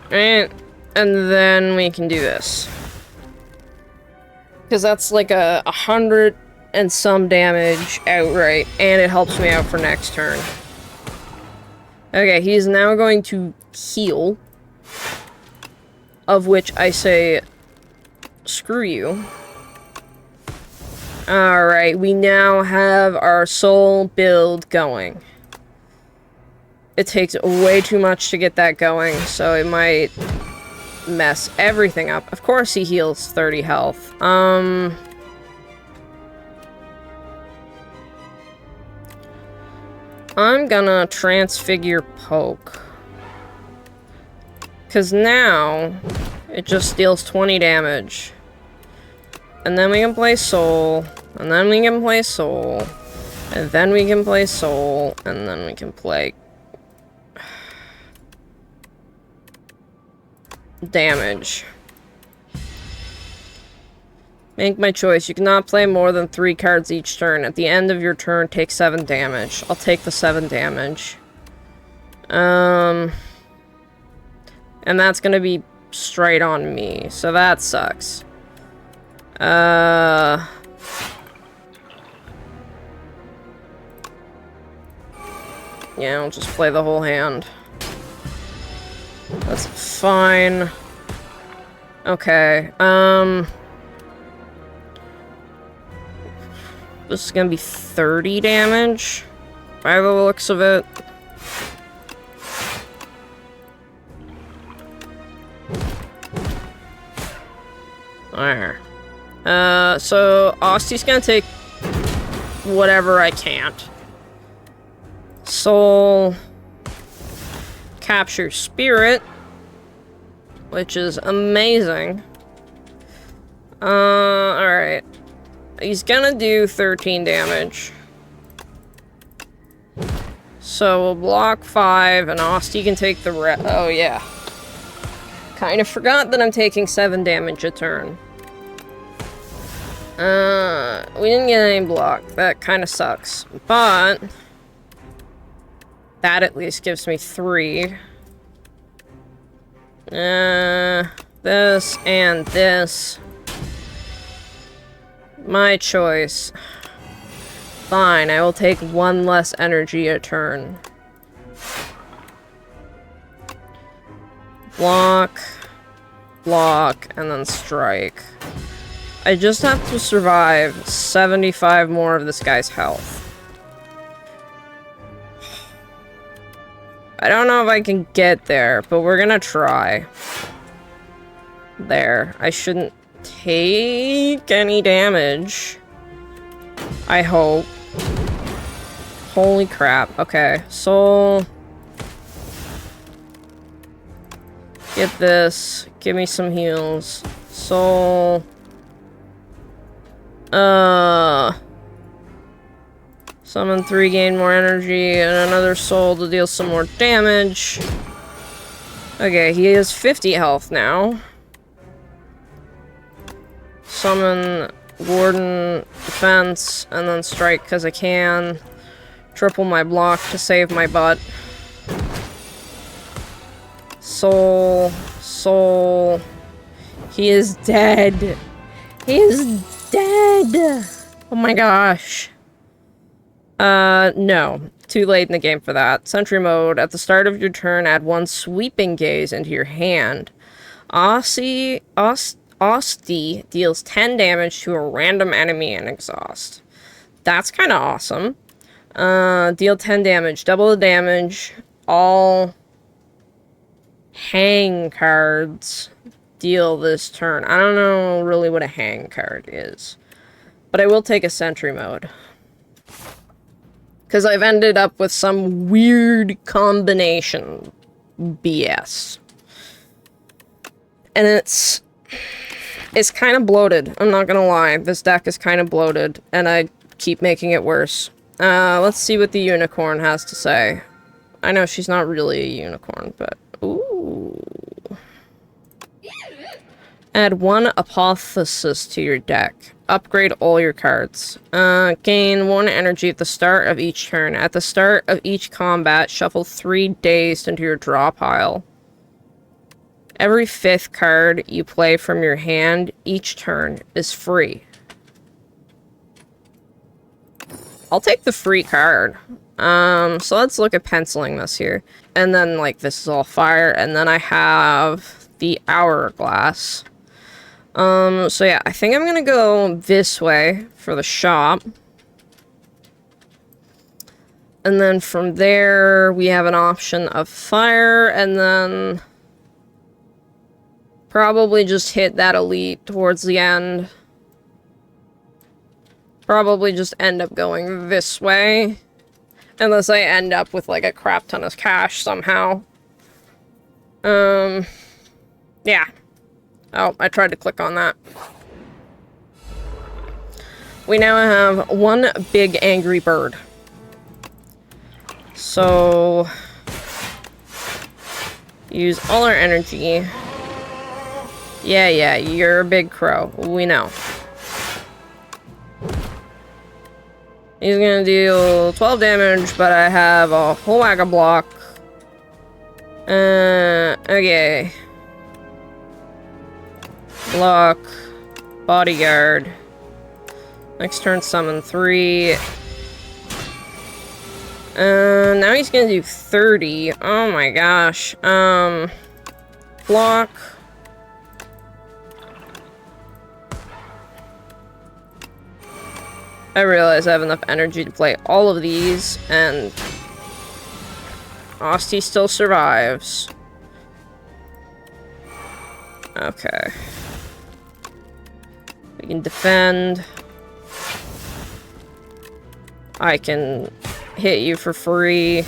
and then we can do this. Because that's like 100 and some damage outright, and it helps me out for next turn. Okay, he's now going to heal. Of which I say, screw you. Alright, we now have our soul build going. It takes way too much to get that going, so it might mess everything up. Of course he heals 30 health. I'm gonna transfigure Poke. Because now, it just deals 20 damage. And then we can play Soul, and then we can play Soul, and then we can play Soul, and then we can play... damage. Make my choice. You cannot play more than 3 cards each turn. At the end of your turn, take 7 damage. I'll take the 7 damage. And that's gonna be straight on me, so that sucks. Yeah, I'll just play the whole hand. That's fine. Okay, This is gonna be 30 damage, by the looks of it. There. So Osty's gonna take whatever I can't. Soul. Capture Spirit. Which is amazing. Alright. He's gonna do 13 damage. So we'll block 5, and Osty can take the rest. Oh, yeah. Kind of forgot that I'm taking 7 damage a turn. We didn't get any block. That kind of sucks. But that at least gives me 3. This and this. My choice. Fine, I will take 1 less energy a turn. Block, block, and then strike. I just have to survive 75 more of this guy's health. I don't know if I can get there, but we're gonna try. There. I shouldn't take any damage. I hope. Holy crap. Okay, soul. Get this. Give me some heals. Soul. Summon 3, gain more energy, and another soul to deal some more damage. Okay, he has 50 health now. Summon Warden Defense, and then strike because I can. Triple my block to save my butt. Soul. Soul. He is dead. He is dead. Oh my gosh. No. Too late in the game for that. Sentry mode. At the start of your turn, add 1 sweeping gaze into your hand. Osty deals 10 damage to a random enemy in exhaust. That's kind of awesome. Deal 10 damage. Double the damage. All hang cards deal this turn. I don't know really what a hang card is. But I will take a sentry mode. Because I've ended up with some weird combination BS. And it's kind of bloated. I'm not gonna lie. This deck is kind of bloated. And I keep making it worse. Let's see what the unicorn has to say. I know she's not really a unicorn, but... Ooh. Add 1 apotheosis to your deck. Upgrade all your cards. Gain 1 energy at the start of each turn. At the start of each combat, shuffle 3 dazed into your draw pile. Every 5th card you play from your hand each turn is free. I'll take the free card. So let's look at penciling this here. And then, like, this is all fire. And then I have the hourglass. So yeah, I think I'm gonna go this way for the shop. And then from there, we have an option of fire, and then probably just hit that elite towards the end. Probably just end up going this way. Unless I end up with, like, a crap ton of cash somehow. Yeah. Oh, I tried to click on that. We now have 1 big angry bird. So... use all our energy. Yeah, you're a big crow. We know. He's gonna deal 12 damage, but I have a whole whack of block. Okay. Block. Bodyguard. Next turn, summon 3. Now he's gonna do 30. Oh my gosh. Block. I realize I have enough energy to play all of these, and Asti still survives. Okay. We can defend. I can hit you for free.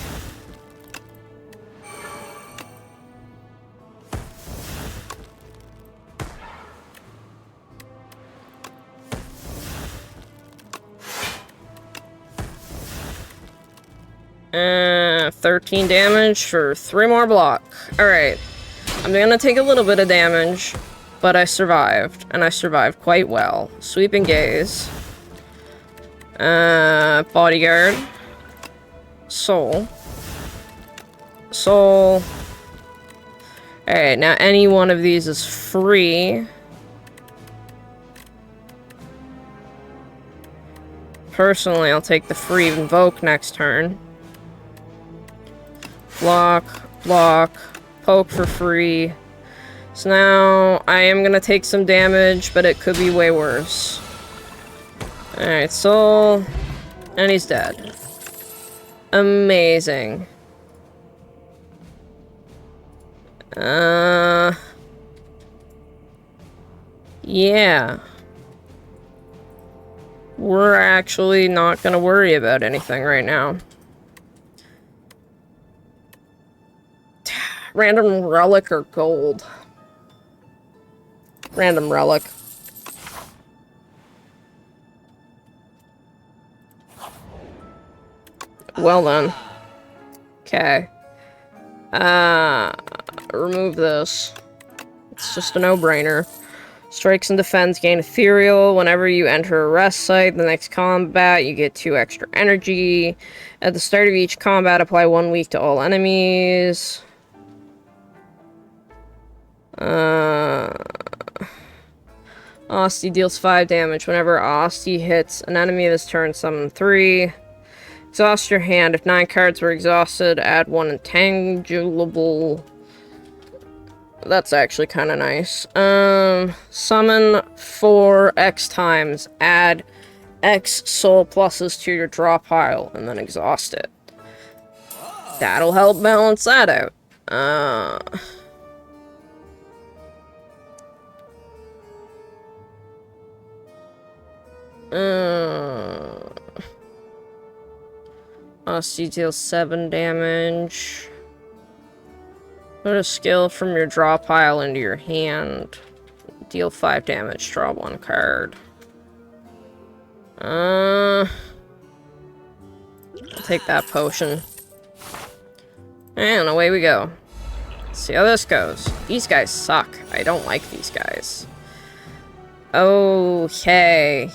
And 13 damage for 3 more block. Alright. I'm gonna take a little bit of damage, but I survived, and I survived quite well. Sweeping Gaze. Bodyguard. Soul. Soul. Alright, now any one of these is free. Personally, I'll take the free Invoke next turn. Block, block, poke for free. So now I am gonna take some damage, but it could be way worse. Alright, Soul. And he's dead. Amazing. Yeah. We're actually not gonna worry about anything right now. Random relic or gold? Random relic. Well then. Okay. Remove this. It's just a no-brainer. Strikes and defense gain ethereal. Whenever you enter a rest site, the next combat, you get 2 extra energy. At the start of each combat, apply 1 week to all enemies. Asti deals 5 damage. Whenever Asti hits an enemy this turn, summon 3. Exhaust your hand. If 9 cards were exhausted, add 1 intangible. That's actually kind of nice. Summon 4 X times. Add X soul pluses to your draw pile, and then exhaust it. That'll help balance that out. Asti deals 7 damage. Put a skill from your draw pile into your hand. Deal 5 damage, draw 1 card. I'll take that potion. And away we go. Let's see how this goes. These guys suck. I don't like these guys. Okay.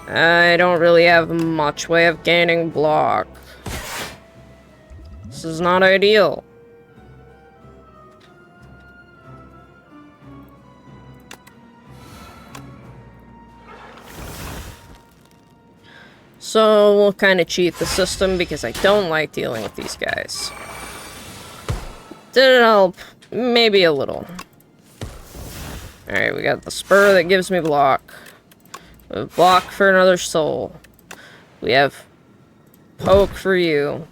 I don't really have much way of gaining block. This is not ideal. So we'll kind of cheat the system because I don't like dealing with these guys. Did it help? Maybe a little. Alright, we got the spur that gives me block. We have block for another soul. We have poke for you.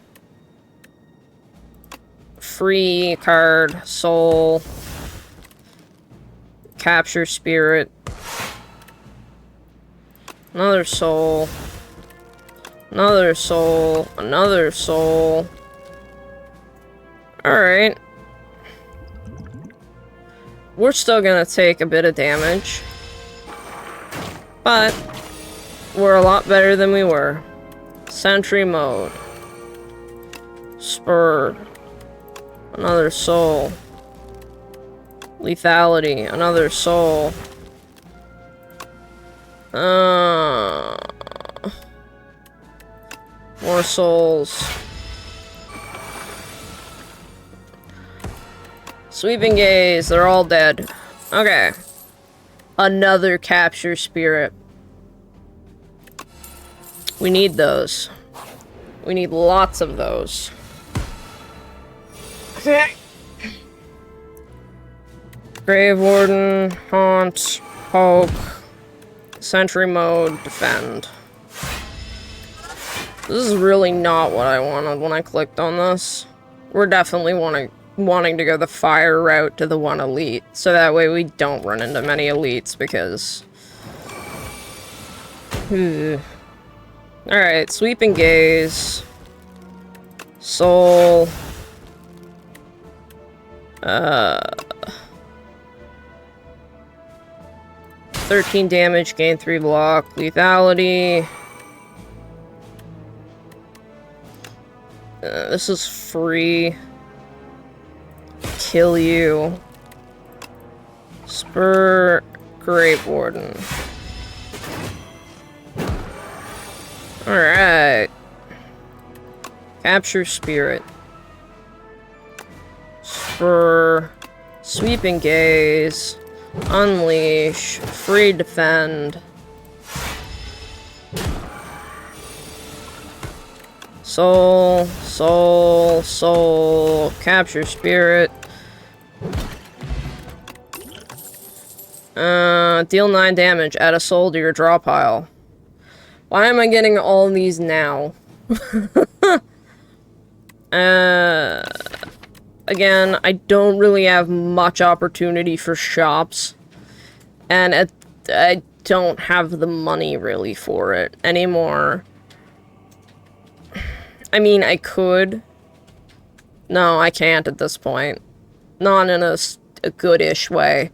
Free card, soul. Capture spirit. Another soul. Another soul. Another soul. Alright. We're still gonna take a bit of damage. But we're a lot better than we were. Sentry mode. Spur. Another soul. Lethality. Another soul. More souls. Sweeping gaze. They're all dead. Okay. Another capture spirit. We need those. We need lots of those. Okay. Grave Warden, Haunt, Poke, Sentry mode, defend. This is really not what I wanted when I clicked on this. We're definitely wanting to go the fire route to the one elite, so that way we don't run into many elites, because... Alright, sweeping gaze. Soul. 13 damage, gain 3 block, lethality. This is free. Kill you. Spur, Great Warden. Alright. Capture Spirit. Spur, Sweeping Gaze, Unleash, Free Defend. Soul, Soul, Soul, Capture Spirit. Deal 9 damage, add a soul to your draw pile. Why am I getting all these now? Again, I don't really have much opportunity for shops. And I don't have the money, really, for it anymore. I mean, I could. No, I can't at this point. Not in a good-ish way.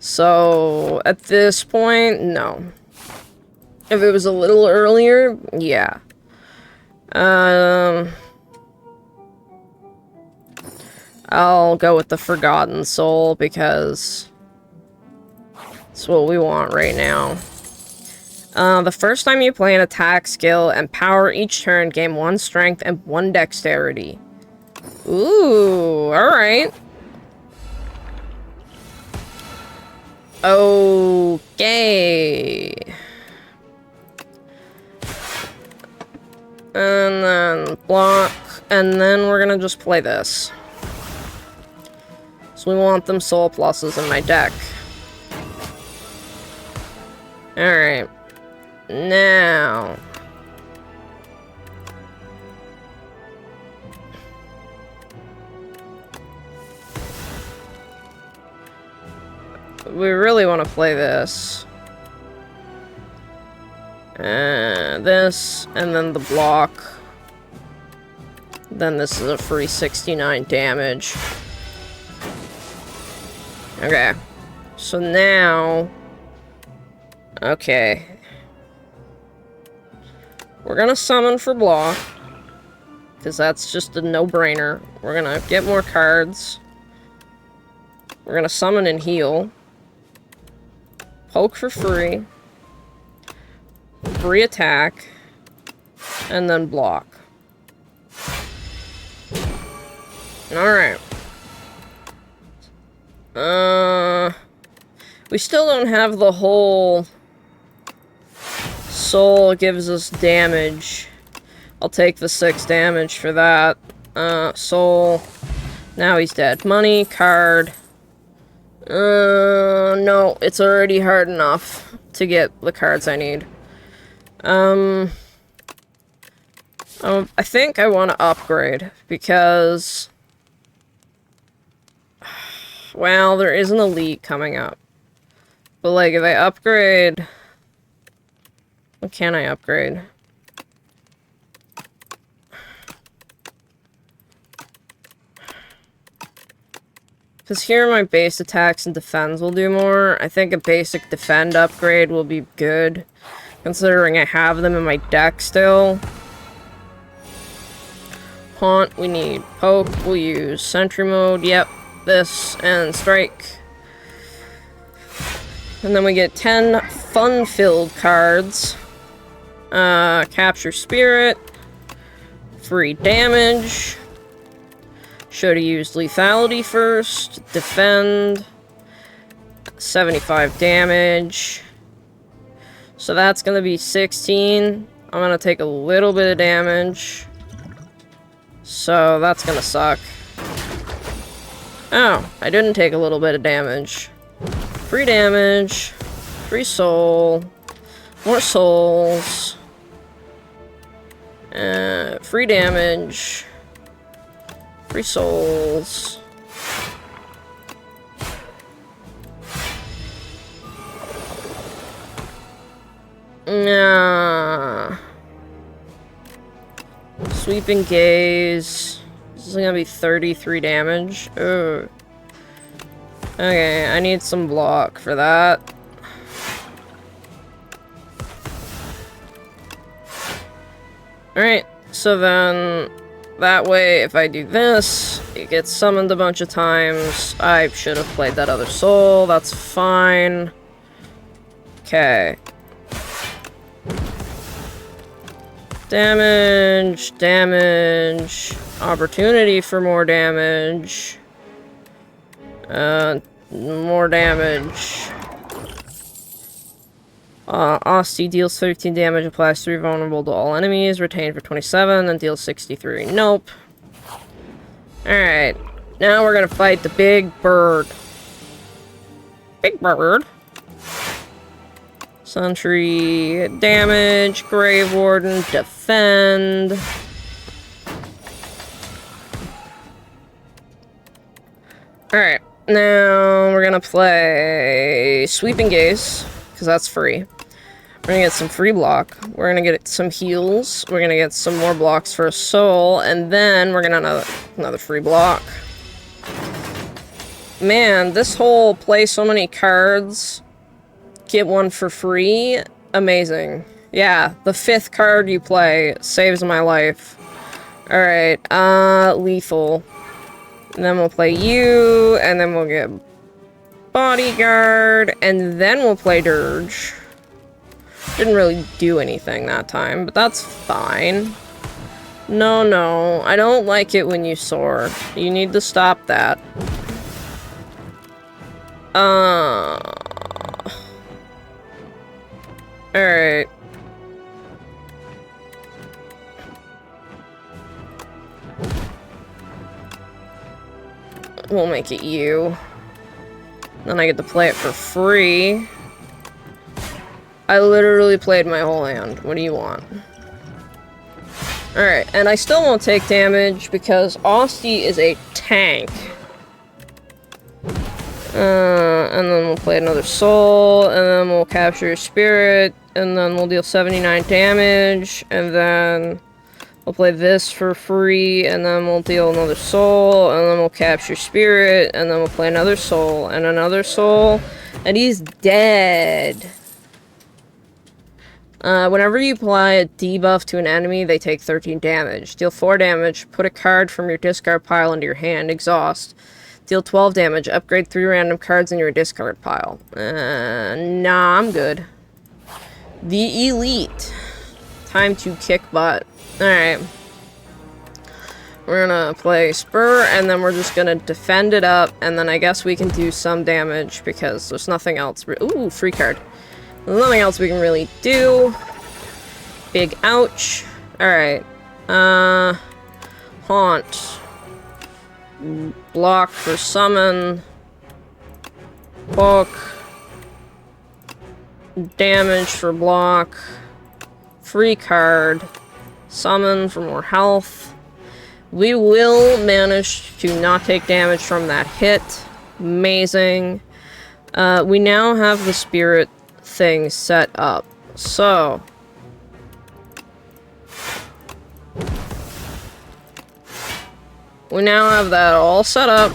So, at this point, no. If it was a little earlier, yeah. I'll go with the Forgotten Soul, because it's what we want right now. The first time you play an attack skill and power each turn, gain 1 strength and 1 dexterity. Ooh, alright. Okay. And then block, and then we're gonna just play this. So we want them soul pluses in my deck. Alright. Now. We really want to play this. This, and then the block. Then this is a free 69 damage. Okay. So now... Okay. We're gonna summon for block. Because that's just a no-brainer. We're gonna get more cards. We're gonna summon and heal. Poke for free. Free attack. And then block. Alright. We still don't have the whole... Soul gives us damage. I'll take the 6 damage for that. Soul. Now he's dead. Money, card. No, it's already hard enough to get the cards I need. I think I want to upgrade, because... Well, there is an elite coming up. But, like, if I upgrade... What can I upgrade? Because here my base attacks and defense will do more. I think a basic defend upgrade will be good, considering I have them in my deck still. Haunt, we need. Poke, we'll use. Sentry mode, yep. This, and strike. And then we get 10 fun-filled cards. Capture Spirit. Free damage. Should have used lethality first. Defend. 75 damage. So that's gonna be 16. I'm gonna take a little bit of damage. So that's gonna suck. Oh, I didn't take a little bit of damage. Free damage. Free soul. More souls. Free damage. Free souls. Nah. Sweeping gaze. This is gonna be 33 damage. Ugh. Okay, I need some block for that. Alright, so then that way if I do this, it gets summoned a bunch of times. I should have played that other soul, that's fine. Okay. Damage, damage, opportunity for more damage. More damage. Asti deals 13 damage, applies 3 vulnerable to all enemies, retained for 27, and deals 63. Nope. Alright, now we're gonna fight the big bird. Big bird. Sentry, damage, Grave Warden, defend. Alright, now we're gonna play Sweeping Gaze, because that's free. We're gonna get some free block, we're gonna get some heals, we're gonna get some more blocks for a soul, and then we're gonna another free block. Man, this whole play so many cards, get one for free, amazing. Yeah, the 5th card you play saves my life. Alright, lethal. And then we'll play you, and then we'll get Bodyguard, and then we'll play Dirge. Didn't really do anything that time, but that's fine. No, I don't like it when you soar. You need to stop that. Alright. We'll make it you. Then I get to play it for free. I literally played my whole hand. What do you want? Alright, and I still won't take damage because Asti is a tank. And then we'll play another soul, and then we'll capture your spirit, and then we'll deal 79 damage, and then we'll play this for free, and then we'll deal another soul, and then we'll capture spirit, and then we'll play another soul, and he's dead. Whenever you apply a debuff to an enemy, they take 13 damage. Deal 4 damage, put a card from your discard pile into your hand, exhaust. Deal 12 damage, upgrade 3 random cards in your discard pile. Nah, I'm good. The Elite. Time to kick butt. Alright. We're gonna play Spur, and then we're just gonna defend it up, and then I guess we can do some damage, because there's nothing else. Ooh, free card. There's nothing else we can really do. Big ouch. Alright. Haunt. Block for summon. Book. Damage for block. Free card. Summon for more health. We will manage to not take damage from that hit. Amazing. We now have the spirit thing set up. So we now have that all set up.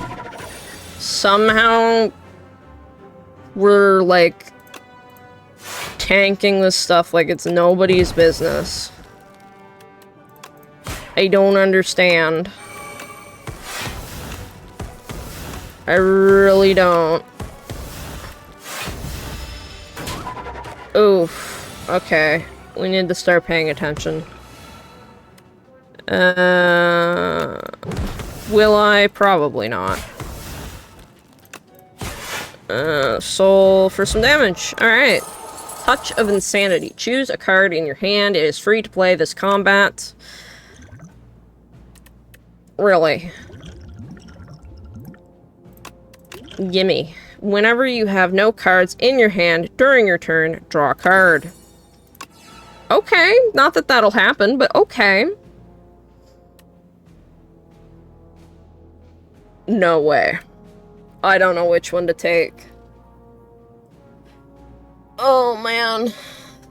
Somehow we're like tanking this stuff like it's nobody's business. I don't understand. I really don't. Oof. Okay. We need to start paying attention. Will I? Probably not. Soul for some damage. Alright. Touch of Insanity. Choose a card in your hand. It is free to play this combat. Really. Gimme. Whenever you have no cards in your hand during your turn, draw a card. Okay, not that that'll happen, but okay. No way. I don't know which one to take. Oh, man.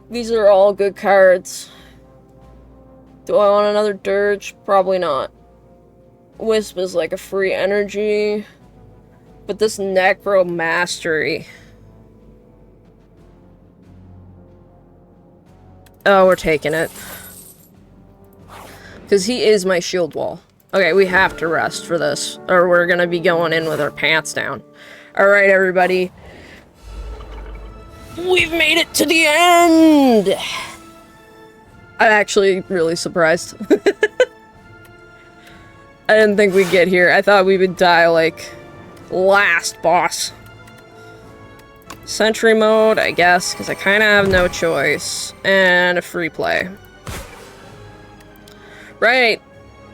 These are all good cards. Do I want another Dirge? Probably not. Wisp is like a free energy. But this Necro Mastery. Oh, we're taking it. Because he is my shield wall. Okay, we have to rest for this. Or we're gonna be going in with our pants down. Alright, everybody. We've made it to the end! I'm actually really surprised. I didn't think we'd get here. I thought we would die, like, last boss. Sentry mode, I guess, because I kind of have no choice. And a free play. Right.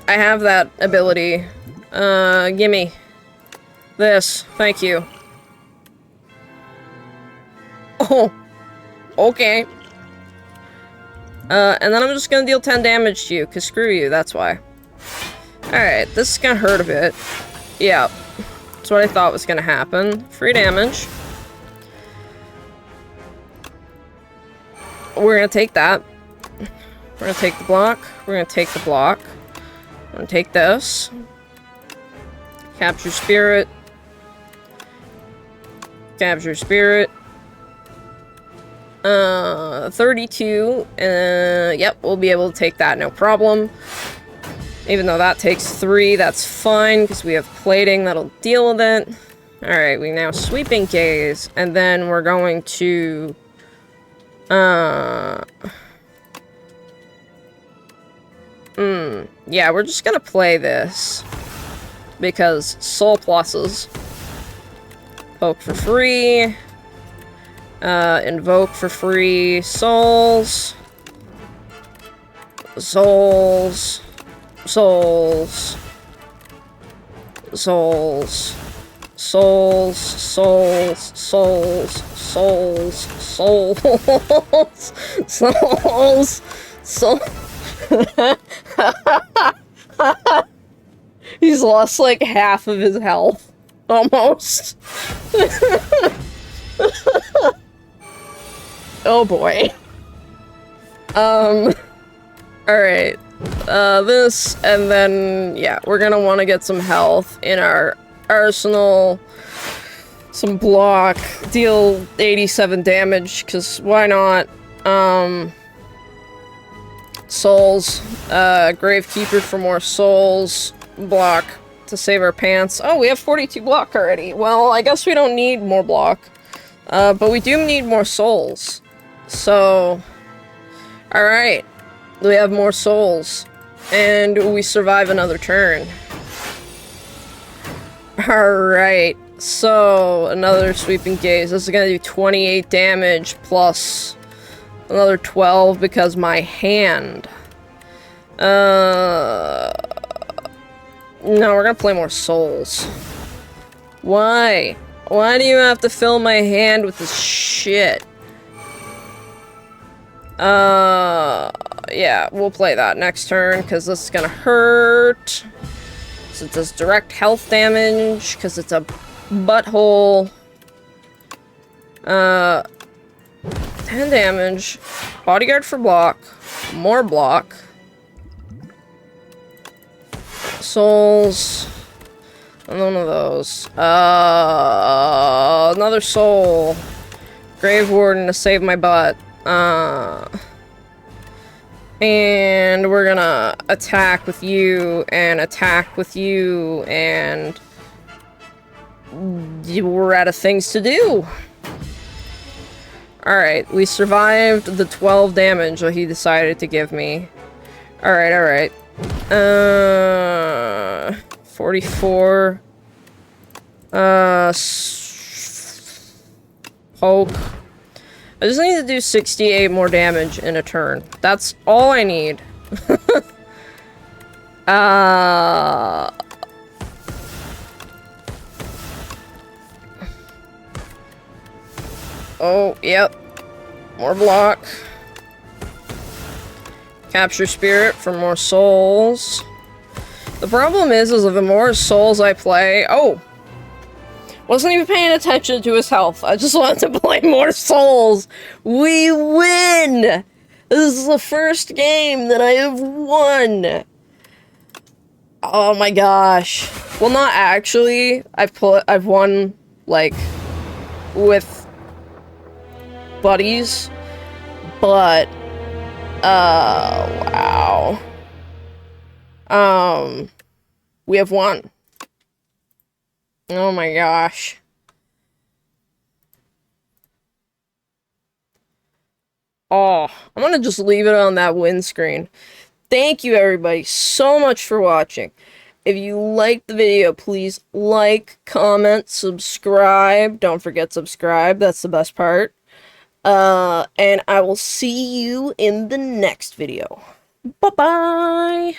I have that ability. Gimme. This. Thank you. Oh. Okay. And then I'm just gonna deal 10 damage to you, because screw you, that's why. Alright, this is gonna hurt a bit. Yeah. That's what I thought was gonna happen. Free damage. We're gonna take that. We're gonna take the block. We're gonna take the block. We're gonna take this. Capture spirit. Capture spirit. 32. Yep, we'll be able to take that, no problem. Even though that takes 3, that's fine, because we have plating that'll deal with it. Alright, we now sweeping gaze, and then we're going to... yeah, we're just gonna play this. Because soul pluses. Poke for free. Invoke for free. Souls. Souls. Souls. Souls. Souls. Souls. Souls. Souls. Souls. Souls. Souls. He's lost like half of his health. Almost. Oh boy. Alright. This, and then, yeah, we're gonna want to get some health in our arsenal. Some block. Deal 87 damage, because why not? Souls. Gravekeeper for more souls. Block to save our pants. Oh, we have 42 block already. Well, I guess we don't need more block. But we do need more souls. So, alright. We have more souls. And we survive another turn. Alright. So, another sweeping gaze. This is gonna do 28 damage plus another 12 because my hand. No, we're gonna play more souls. Why? Why do you have to fill my hand with this shit? Yeah, we'll play that next turn, because this is gonna hurt. So it does direct health damage, because it's a butthole. 10 damage. Bodyguard for block. More block. Souls. None of those. Another soul. Grave Warden to save my butt. And we're gonna attack with you, and attack with you, and we're out of things to do. Alright, we survived the 12 damage that he decided to give me. Alright, alright. 44. Poke. I just need to do 68 more damage in a turn. That's all I need. Oh, yep. More block. Capture spirit for more souls. The problem is the more souls I play... Oh! Wasn't even paying attention to his health. I just wanted to play more souls. We win! This is the first game that I have won. Oh my gosh. Well, not actually. I've won, like, with buddies. But, wow. We have won. Oh my gosh. Oh, I'm gonna just leave it on that win screen. Thank you everybody so much for watching. If you liked the video, please like, comment, subscribe. Don't forget subscribe, that's the best part. And I will see you in the next video. Bye-bye!